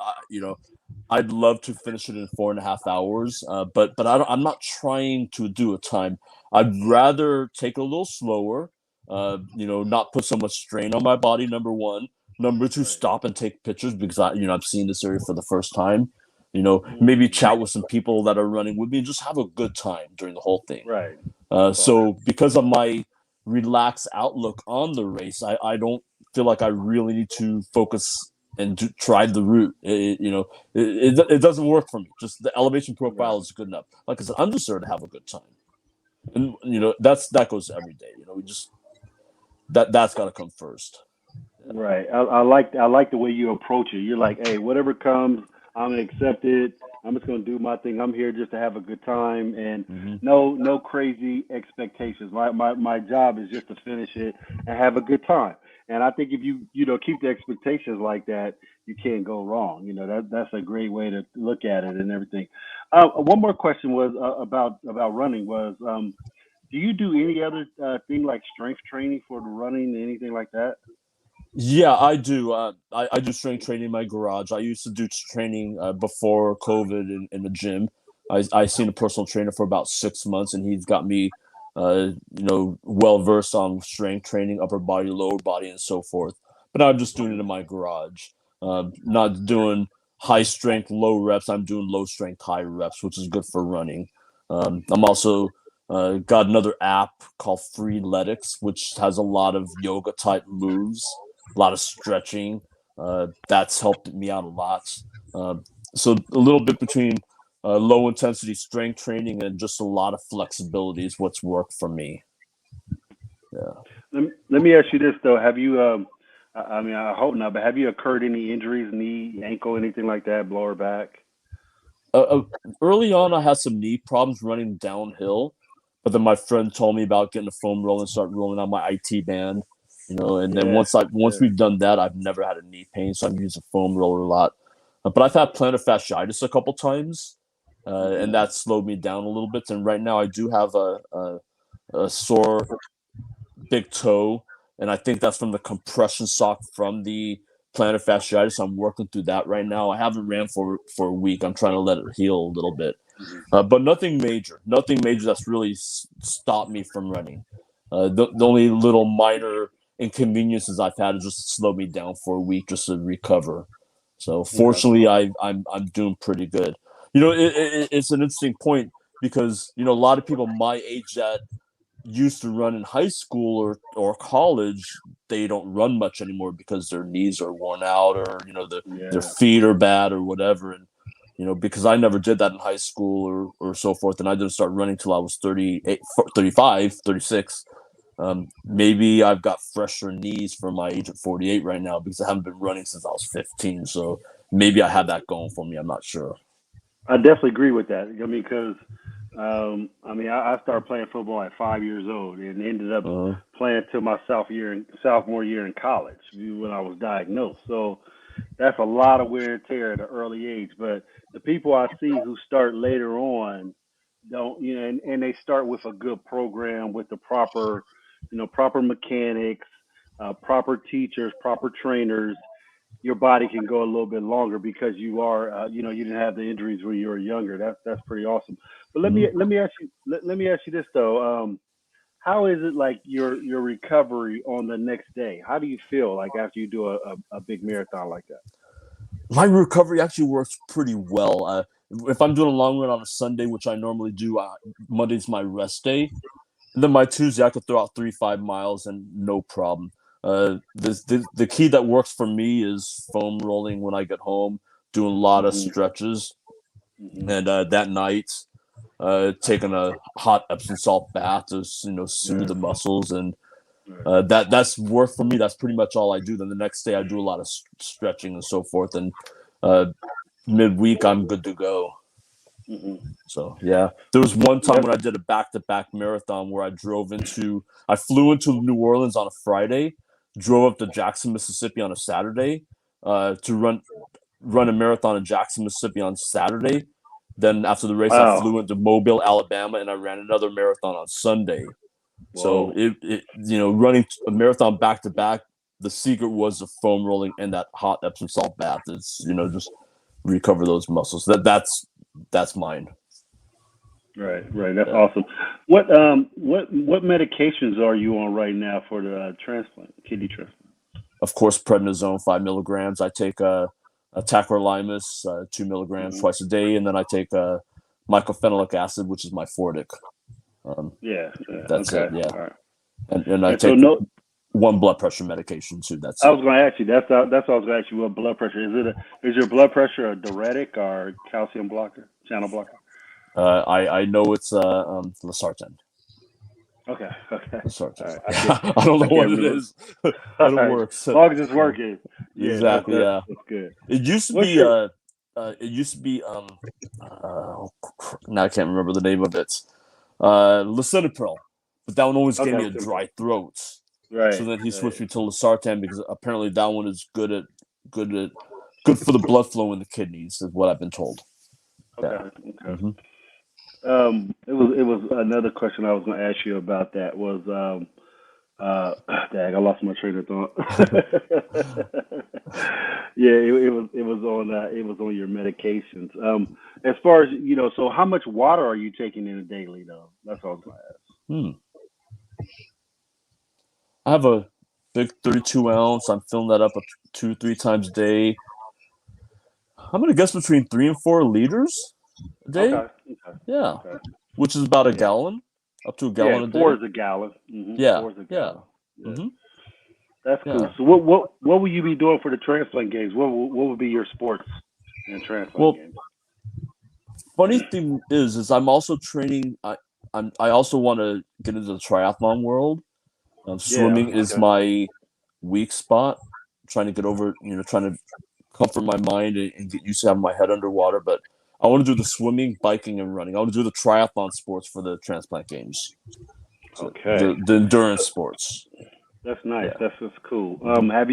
I'd love to finish it in 4.5 hours. But I'm not trying to do a time. I'd rather take it a little slower. Not put so much strain on my body. Number one. Number two, right. stop and take pictures, because I've seen this area for the first time. Maybe Mm, chat with some people that are running with me and just have a good time during the whole thing. right. That's So awesome. because of my relaxed outlook on the race, I don't feel like I really need to focus and try the route. It doesn't work for me. Just the elevation profile Right. is good enough. Like I said, I'm just there to have a good time, and that goes every day. We just that's got to come first. Yeah. Right. I like the way you approach it. You're like, hey, whatever comes, I'm gonna accept it. I'm just gonna do my thing. I'm here just to have a good time and Mm-hmm. no crazy expectations. My job is just to finish it and have a good time. And I think if you keep the expectations like that, you can't go wrong. That's a great way to look at it and everything. One more question was about running was do you do any other thing like strength training for the running, anything like that? Yeah, I do. I do strength training in my garage. I used to do training before COVID in the gym. I seen a personal trainer for about 6 months, and he's got me, well versed on strength training, upper body, lower body, and so forth. But I'm just doing it in my garage, not doing high strength low reps. I'm doing low strength high reps, which is good for running. I'm also got another app called Freeletics, which has a lot of yoga type moves, a lot of stretching. That's helped me out a lot. Uh, so a little bit between low intensity strength training and just a lot of flexibility is what's worked for me. Yeah. Let me ask you this though: have you, I mean, I hope not, but have you occurred any injuries, knee, ankle, anything like that, lower back? Early on, I had some knee problems running downhill, but then my friend told me about getting a foam roller and start rolling on my IT band. And then Yeah, once yeah. we've done that, I've never had a knee pain, so I'm using foam roller a lot. But I've had plantar fasciitis a couple times, and Hmm. that slowed me down a little bit. And right now, I do have a sore big toe, and I think that's from the compression sock from the plantar fasciitis. I'm working through that right now. I haven't ran for a week. I'm trying to let it heal a little bit, Hmm. but nothing major that's really stopped me from running. The only little minor inconveniences I've had is just slow me down for a week just to recover. So Okay. fortunately, I'm doing pretty good. It's an interesting point because a lot of people my age that used to run in high school or college, they don't run much anymore because their knees are worn out or their Yeah. feet are bad or whatever. And because I never did that in high school or so forth, and I didn't start running till I was 38, 35, 36. Maybe I've got fresher knees for my age at 48 right now because I haven't been running since I was 15. So maybe I have that going for me. I'm not sure. I definitely agree with that. I mean, because I mean, I started playing football at 5 years old and ended up Uh, playing till my sophomore year in college when I was diagnosed. So that's a lot of wear and tear at an early age. But the people I see who start later on don't, and they start with a good program with the proper, proper mechanics, proper teachers, proper trainers. Your body can go a little bit longer because you didn't have the injuries when you were younger. That's pretty awesome. But let me mhm. let me ask you let me ask you this though. How is it like your recovery on the next day? How do you feel like after you do a big marathon like that? My recovery actually works pretty well. If I'm doing a long run on a Sunday, which I normally do, Monday's my rest day. And then my Tuesday, I could throw out 3 5 miles and no problem. The key that works for me is foam rolling when I get home, doing a lot of Hmm. stretches, Hmm. and that night, taking a hot Epsom salt bath to soothe Yeah. the muscles, and Right. that's work for me. That's pretty much all I do. Then the next day, I do a lot of stretching and so forth, and uh, midweek, I'm good to go. Hmm. So yeah, there was one time Yep. when I did a back-to-back marathon where I flew into New Orleans on a Friday, drove up to Jackson, Mississippi on a Saturday, to run a marathon in Jackson, Mississippi on Saturday. Then after the race, I Wow. flew into Mobile, Alabama, and I ran another marathon on Sunday. So Whoa. running a marathon back to back, the secret was the foam rolling and that hot Epsom salt bath. It's just recover those muscles. That's mine. Right. Right. That's Yeah. awesome. What medications are you on right now for the transplant, kidney transplant? Of course, prednisone 5 milligrams. I take a tacrolimus 2 milligrams Hmm. twice a day, and then I take mycophenolic acid, which is my Fortic. Um, Yeah. Yeah. that's it. Okay. Yeah, All right. and I And so take no, one blood pressure medication too. That's I it. was going to ask you. That's what I was going to ask you. What blood pressure is your blood pressure a diuretic or calcium blocker, channel blocker? I know it's losartan. Okay. Okay. All Losartan. right. I don't I know what can't it remember. is, All but it right. As works. long as it's Yeah, working. Yeah. That's exactly. that's Yeah, that's good. it used to What's be your now I can't remember the name of it. Lisinopril, but that one always gave okay? me a Simple. dry throat. So Right. then he Right. switched me to losartan because apparently that one is good at good for the blood flow in the kidneys, is what I've been told. Okay. Yeah. Okay. Hmm. It was another question I was going to ask you about that was Uh, Dang, I lost my train of thought. Yeah, it was on your medications. As far as so how much water are you taking in a daily though? That's all I was gonna ask. Hmm. I have a big 32 ounce. I'm filling that up 2, 3 times a day. I'm gonna guess between 3 and 4 liters a day. Okay, okay, Yeah, okay. which is about a Yeah, gallon, up to a yeah. gallon a Four day. is a gallon. Yeah, Four is a yeah, gallon. Yeah, hmm that's cool. yeah. So what will you be doing for the transplant games? What would be your sports and transplant Well, games? funny thing is I'm also training. I also want to get into the triathlon world. Yeah. Swimming is Okay. my weak spot. Trying to get over, trying to comfort my mind and get used to having my head underwater. But I want to do the swimming, biking, and running. I want to do the triathlon sports for the transplant games. So Okay. the endurance sports. That's nice. Yeah. That's cool. hmm Have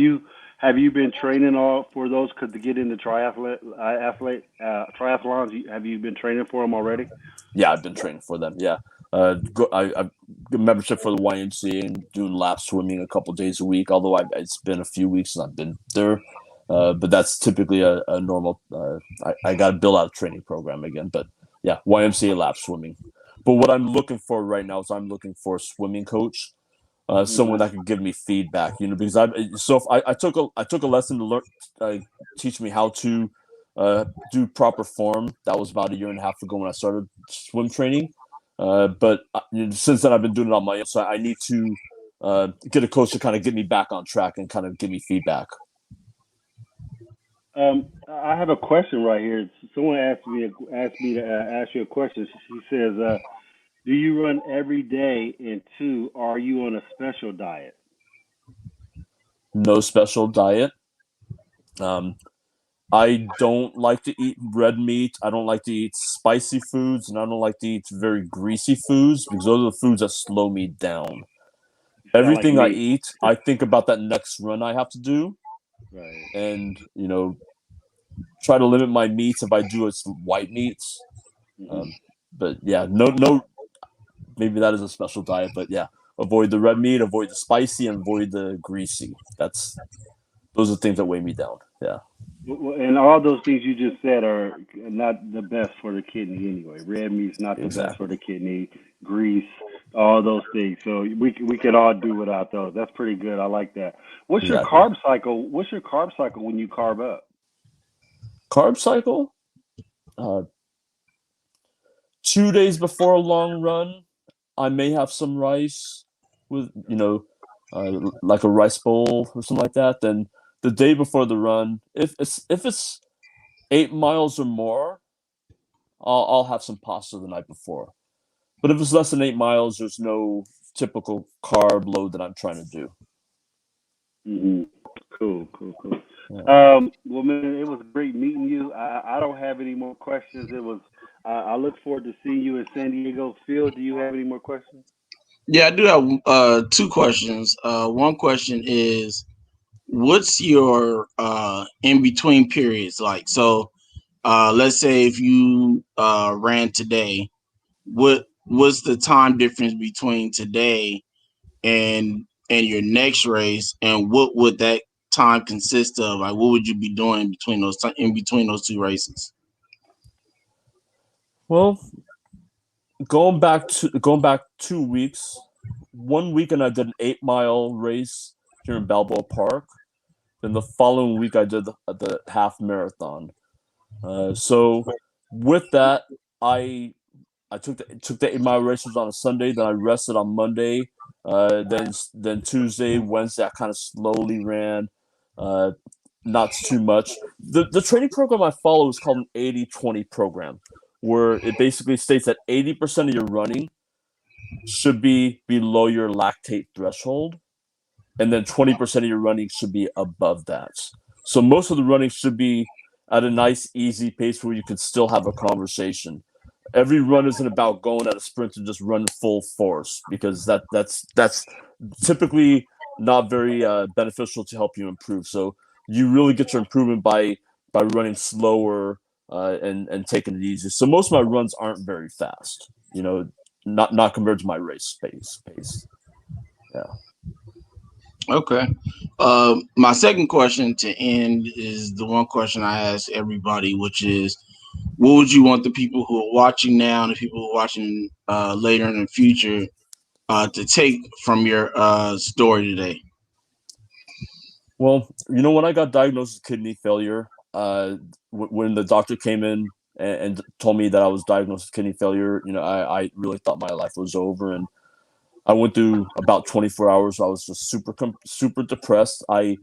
you been training all for those could to get into triathlons? Have you been training for them already? Yeah, I've been training for them. Yeah. I've got membership for the YMCA and doing lap swimming a couple days a week. Although it's been a few weeks since I've been there, but that's typically a normal. I got to build out a training program again, but yeah, YMCA lap swimming. But what I'm looking for right now is I'm looking for a swimming coach, someone Hmm. that could give me feedback. Because I took a lesson to learn, uh, teach me how to do proper form. That was about a year and a half ago when I started swim training. But since then I've been doing it on my own. So I need to get a coach to kind of get me back on track and kind of give me feedback. I have a question right here. Someone asked me to ask you a question. She says, "Do you run every day? And two, are you on a special diet?" No special diet. Um, I don't like to eat red meat. I don't like to eat spicy foods, and I don't like to eat very greasy foods because those are the foods that slow me down. You sound like Everything I me. eat, I think about that next run I have to do, Right. and try to limit my meats. If I do, it's white meats. Hmm. Um, but yeah, no. Maybe that is a special diet, but yeah, avoid the red meat, avoid the spicy, and avoid the greasy. Those are things that weigh me down. Yeah, And all those things you just said are not the best for the kidney anyway. Red meat's not the best for exactly, the kidney. Grease, all those things. So we could all do without those. That's pretty good. I like that. What's your exactly. carb cycle? What's your carb cycle when you carb up? Carb cycle. Uh, 2 days before a long run, I may have some rice with like a rice bowl or something like that. Then the day before the run, if it's 8 miles or more, I'll have some pasta the night before. But if it's less than 8 miles, there's no typical carb load that I'm trying to do. Hmm. Cool, cool, cool. Yeah. Well, man, it was great meeting you. I don't have any more questions. It was. I look forward to seeing you in San Diego. Phil, do you have any more questions? Yeah, I do have two questions. One question is, what's your in between periods like? So, let's say if you ran today, what's the time difference between today and your next race, and what would that time consist of? Like, what would you be doing between in between those two races? Well, going back 2 weeks, one weekend I did an 8 mile race here in Balboa Park. Then the following week I did the half marathon. So with that, I I took the 8 mile races on a Sunday. Then I rested on Monday. Then Tuesday, Wednesday, I kind of slowly ran, uh, not too much. The training program I follow is called an 80-20 program, where it basically states that 80% of your running should be below your lactate threshold, and then 20% of your running should be above that. So most of the running should be at a nice, easy pace where you can still have a conversation. Every run isn't about going at a sprint and just run full force because that's typically not very beneficial to help you improve. So you really get your improvement by running slower and taking it easy. So most of my runs aren't very fast. Not compared to my race pace. Yeah. Okay. My second question to end is the one question I ask everybody, which is, what would you want the people who are watching now and the people who are watching later in the future to take from your story today? Well, when I got diagnosed with kidney failure, when the doctor came in and told me that I was diagnosed with kidney failure, I really thought my life was over, and I went through about 24 hours. I was just super depressed. I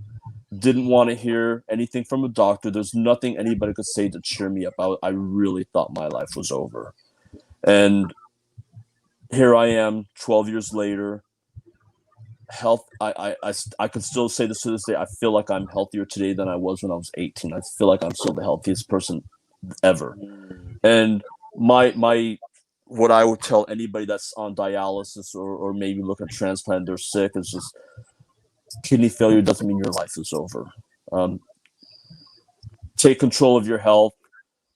didn't want to hear anything from a doctor. There's nothing anybody could say to cheer me up. I really thought my life was over, and here I am, 12 years later. Health, I can still say this to this day. I feel like I'm healthier today than I was when I was 18. I feel like I'm still the healthiest person ever. Mm. And my what I would tell anybody that's on dialysis or maybe looking at transplant, they're sick, is just kidney failure doesn't mean your life is over. Um, Take control of your health,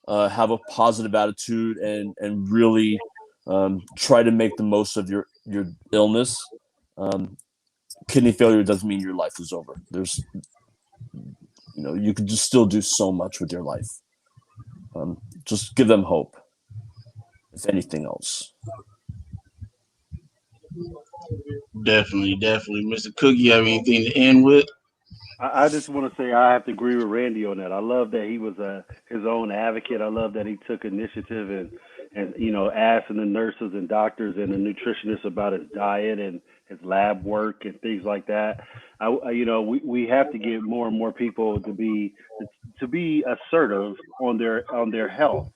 have a positive attitude, and really try to make the most of your illness. Um, Kidney failure doesn't mean your life is over. You can just still do so much with your life. Just give them hope, if anything else. Definitely, definitely. Mr. Cook, you have anything to end with? I just want to say I have to agree with Randy on that. I love that he was his own advocate. I love that he took initiative and asking the nurses and doctors and the nutritionists about his diet and his lab work and things like that. We have to get more and more people to be assertive on their health.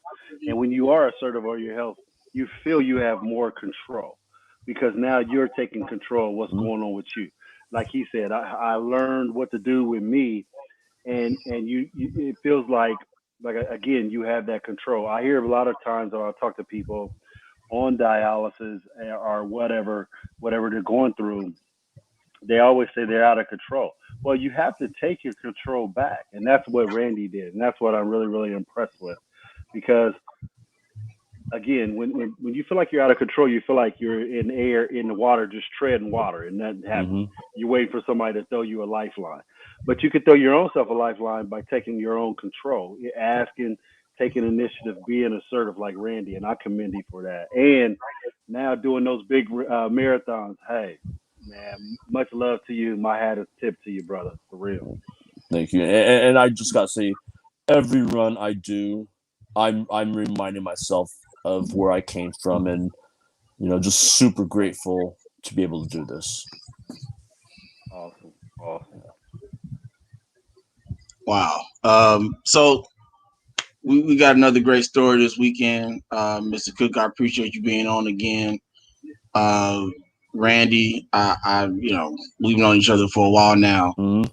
And when you are assertive on your health, you feel you have more control because now you're taking control of what's Mm-hmm. going on with you. Like he said, I learned what to do with me, and it feels like again you have that control. I hear a lot of times when I talk to people on dialysis or whatever they're going through, they always say they're out of control. Well, you have to take your control back, and that's what Randy did, and that's what I'm really really impressed with, because again, when you feel like you're out of control, you feel like you're in air, in the water, just treading water, and nothing happens. Mm-hmm. You're waiting for somebody to throw you a lifeline. But you could throw your own self a lifeline by taking your own control, asking, taking initiative, being assertive like Randy, and I commend you for that. And now doing those big marathons. Hey, man, much love to you. My hat is tipped to you, brother, for real. Thank you. And I just gotta say, every run I do, I'm reminding myself of where I came from, and just super grateful to be able to do this. Awesome, awesome. Wow. So we got another great story this weekend. Mr. Cook, I appreciate you being on again. Uh, Randy, we've known each other for a while now. Mm-hmm.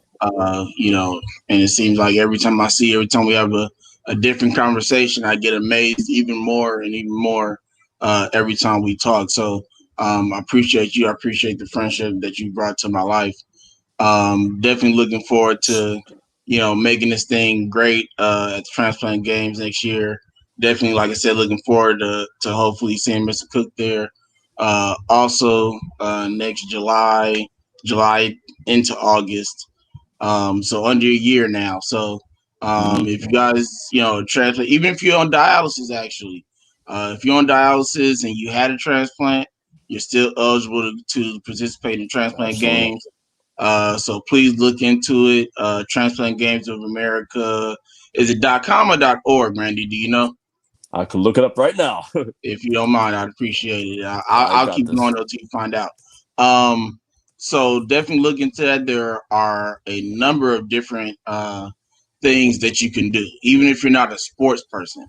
And it seems like every time we have a different conversation, I get amazed even more and even more every time we talk. So I appreciate you. I appreciate the friendship that you brought to my life. Definitely looking forward to making this thing great at the transplant games next year. Definitely, like I said, looking forward to hopefully seeing Mr. Cook there. Also, next July into August. So under a year now. So Mm-hmm. if you guys, transplant, even if you're on dialysis, actually, if you're on dialysis and you had a transplant, you're still eligible to participate in transplant Absolutely. games. So please look into it. Transplant Games of America. Is it .com or .org, Randy? Do you know? I can look it up right now. If you don't mind, I'd appreciate it. I I'll got keep going this. until you find out. Um, so definitely look into that. There are a number of different things that you can do, even if you're not a sports person.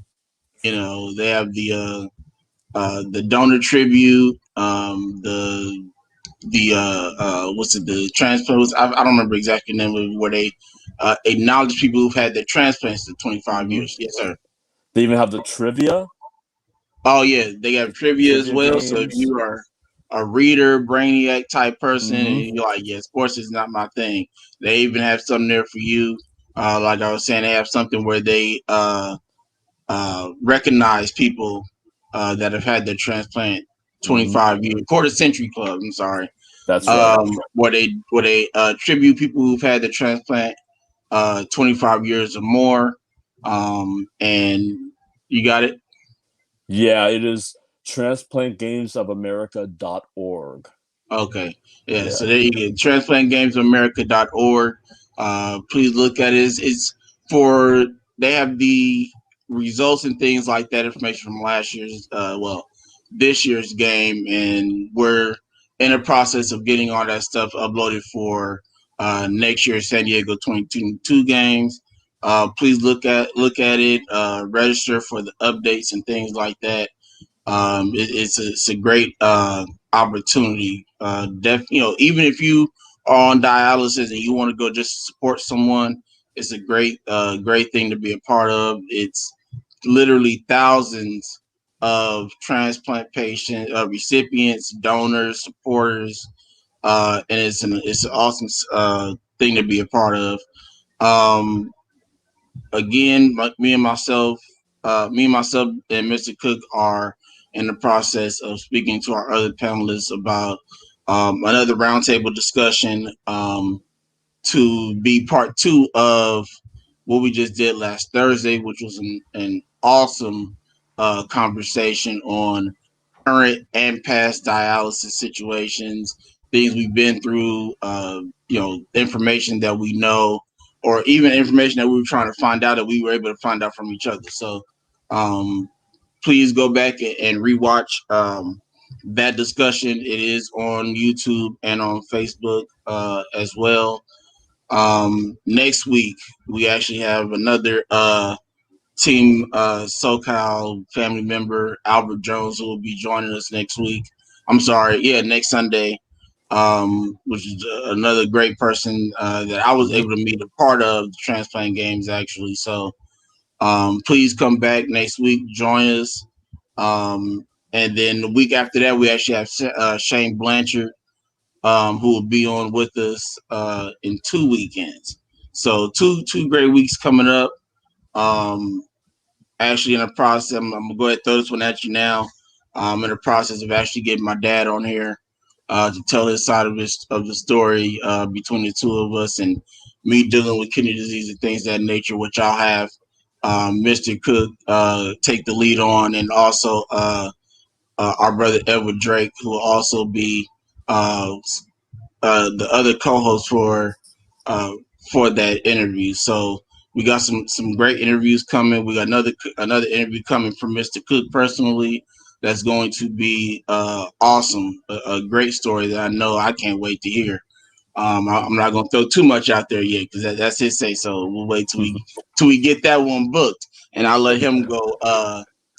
They have the donor tribute, what's it, the transplants. I don't remember exactly the name of it, where they acknowledge people who've had their transplants for 25 Mm-hmm. years. Yes, sir. They even have the trivia, Oh yeah, they have trivia as trivia well. So if games. you are a reader, brainiac type person, and Mm-hmm. you're like, yeah, sports is not my thing, they even have something there for you. Like I was saying, they have something where they recognize people that have had their transplant Mm-hmm. 25 years, quarter century club. I'm sorry. That's right. where they tribute people who've had the transplant 25 years or more. And you got it? Yeah, it is transplantgamesofamerica.org. Okay. Yeah. Yeah. So there you go. Transplantgamesofamerica.org. Please look at it. It's for, they have the results and things like that information from last year's, this year's game. And we're in the process of getting all that stuff uploaded for next year's San Diego 2022 games. Please look at it, register for the updates and things like that. It's a great opportunity. Even if you are on dialysis and you want to go just support someone, it's a great thing to be a part of. It's literally thousands of transplant patient recipients, donors, supporters, and it's an awesome thing to be a part of. Um, Again, like me and myself and Mr. Cook are in the process of speaking to our other panelists about another roundtable discussion to be part two of what we just did last Thursday, which was an awesome conversation on current and past dialysis situations, things we've been through, information that we know, or even information that we were trying to find out that we were able to find out from each other. So um, please go back and rewatch that discussion. It is on YouTube and on Facebook as well. Next week, we actually have another Team SoCal family member Albert Jones who will be joining us next week. I'm sorry, yeah, next Sunday, which is another great person that I was able to meet a part of the transplant games actually. So please come back next week, join us. And then the week after that, we actually have Shane Blanchard, who will be on with us in 2 weekends. So two great weeks coming up. Um, Actually in the process, I'm gonna go ahead and throw this one at you now. I'm in the process of actually getting my dad on here to tell his side of the story between the two of us and me dealing with kidney disease and things of that nature, which I'll have Mr. Cook take the lead on, and also our brother Edward Drake, who will also be uh, the other co-host uh, for that interview. So we got some great interviews coming. We got another interview coming from Mr. Cook personally. That's going to be awesome. A great story that I know I can't wait to hear. I'm not going to throw too much out there yet because that's his say. So we'll wait till we get that one booked, and I'll let him go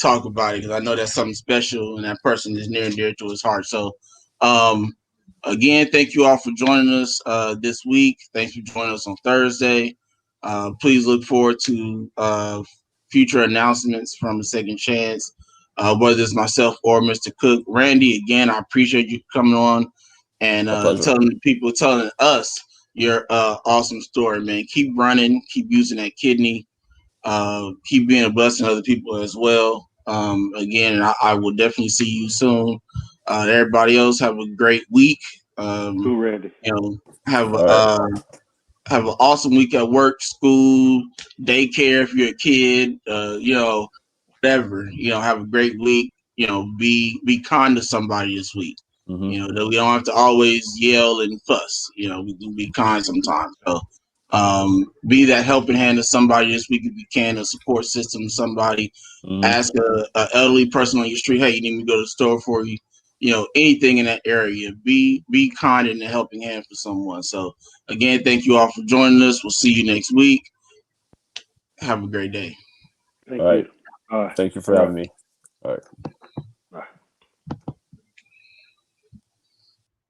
talk about it because I know that's something special, and that person is near and dear to his heart. So, um, again, thank you all for joining us this week. Thanks for joining us on Thursday. Please look forward to future announcements from a Second Chance, whether it's myself or Mr. Cook. Randy, again, I appreciate you coming on and telling us your awesome story, man. Keep running, keep using that kidney, keep being a blessing to other people as well. Again, and I will definitely see you soon. Everybody else, have a great week. Cool, Randy. You know, have All right. have an awesome week at work, school, daycare if you're a kid. Whatever. Have a great week. Be kind to somebody this week. That we don't have to always yell and fuss. We can be kind sometimes. So, be that helping hand to somebody this week if you can, a support system to somebody. Ask a elderly person on your street, hey, you need me to go to the store for you. Anything in that area. Be kind and a helping hand for someone. So again, thank you all for joining us. We'll see you next week. Have a great day. Thank All you. right. Thank you for having me. All right.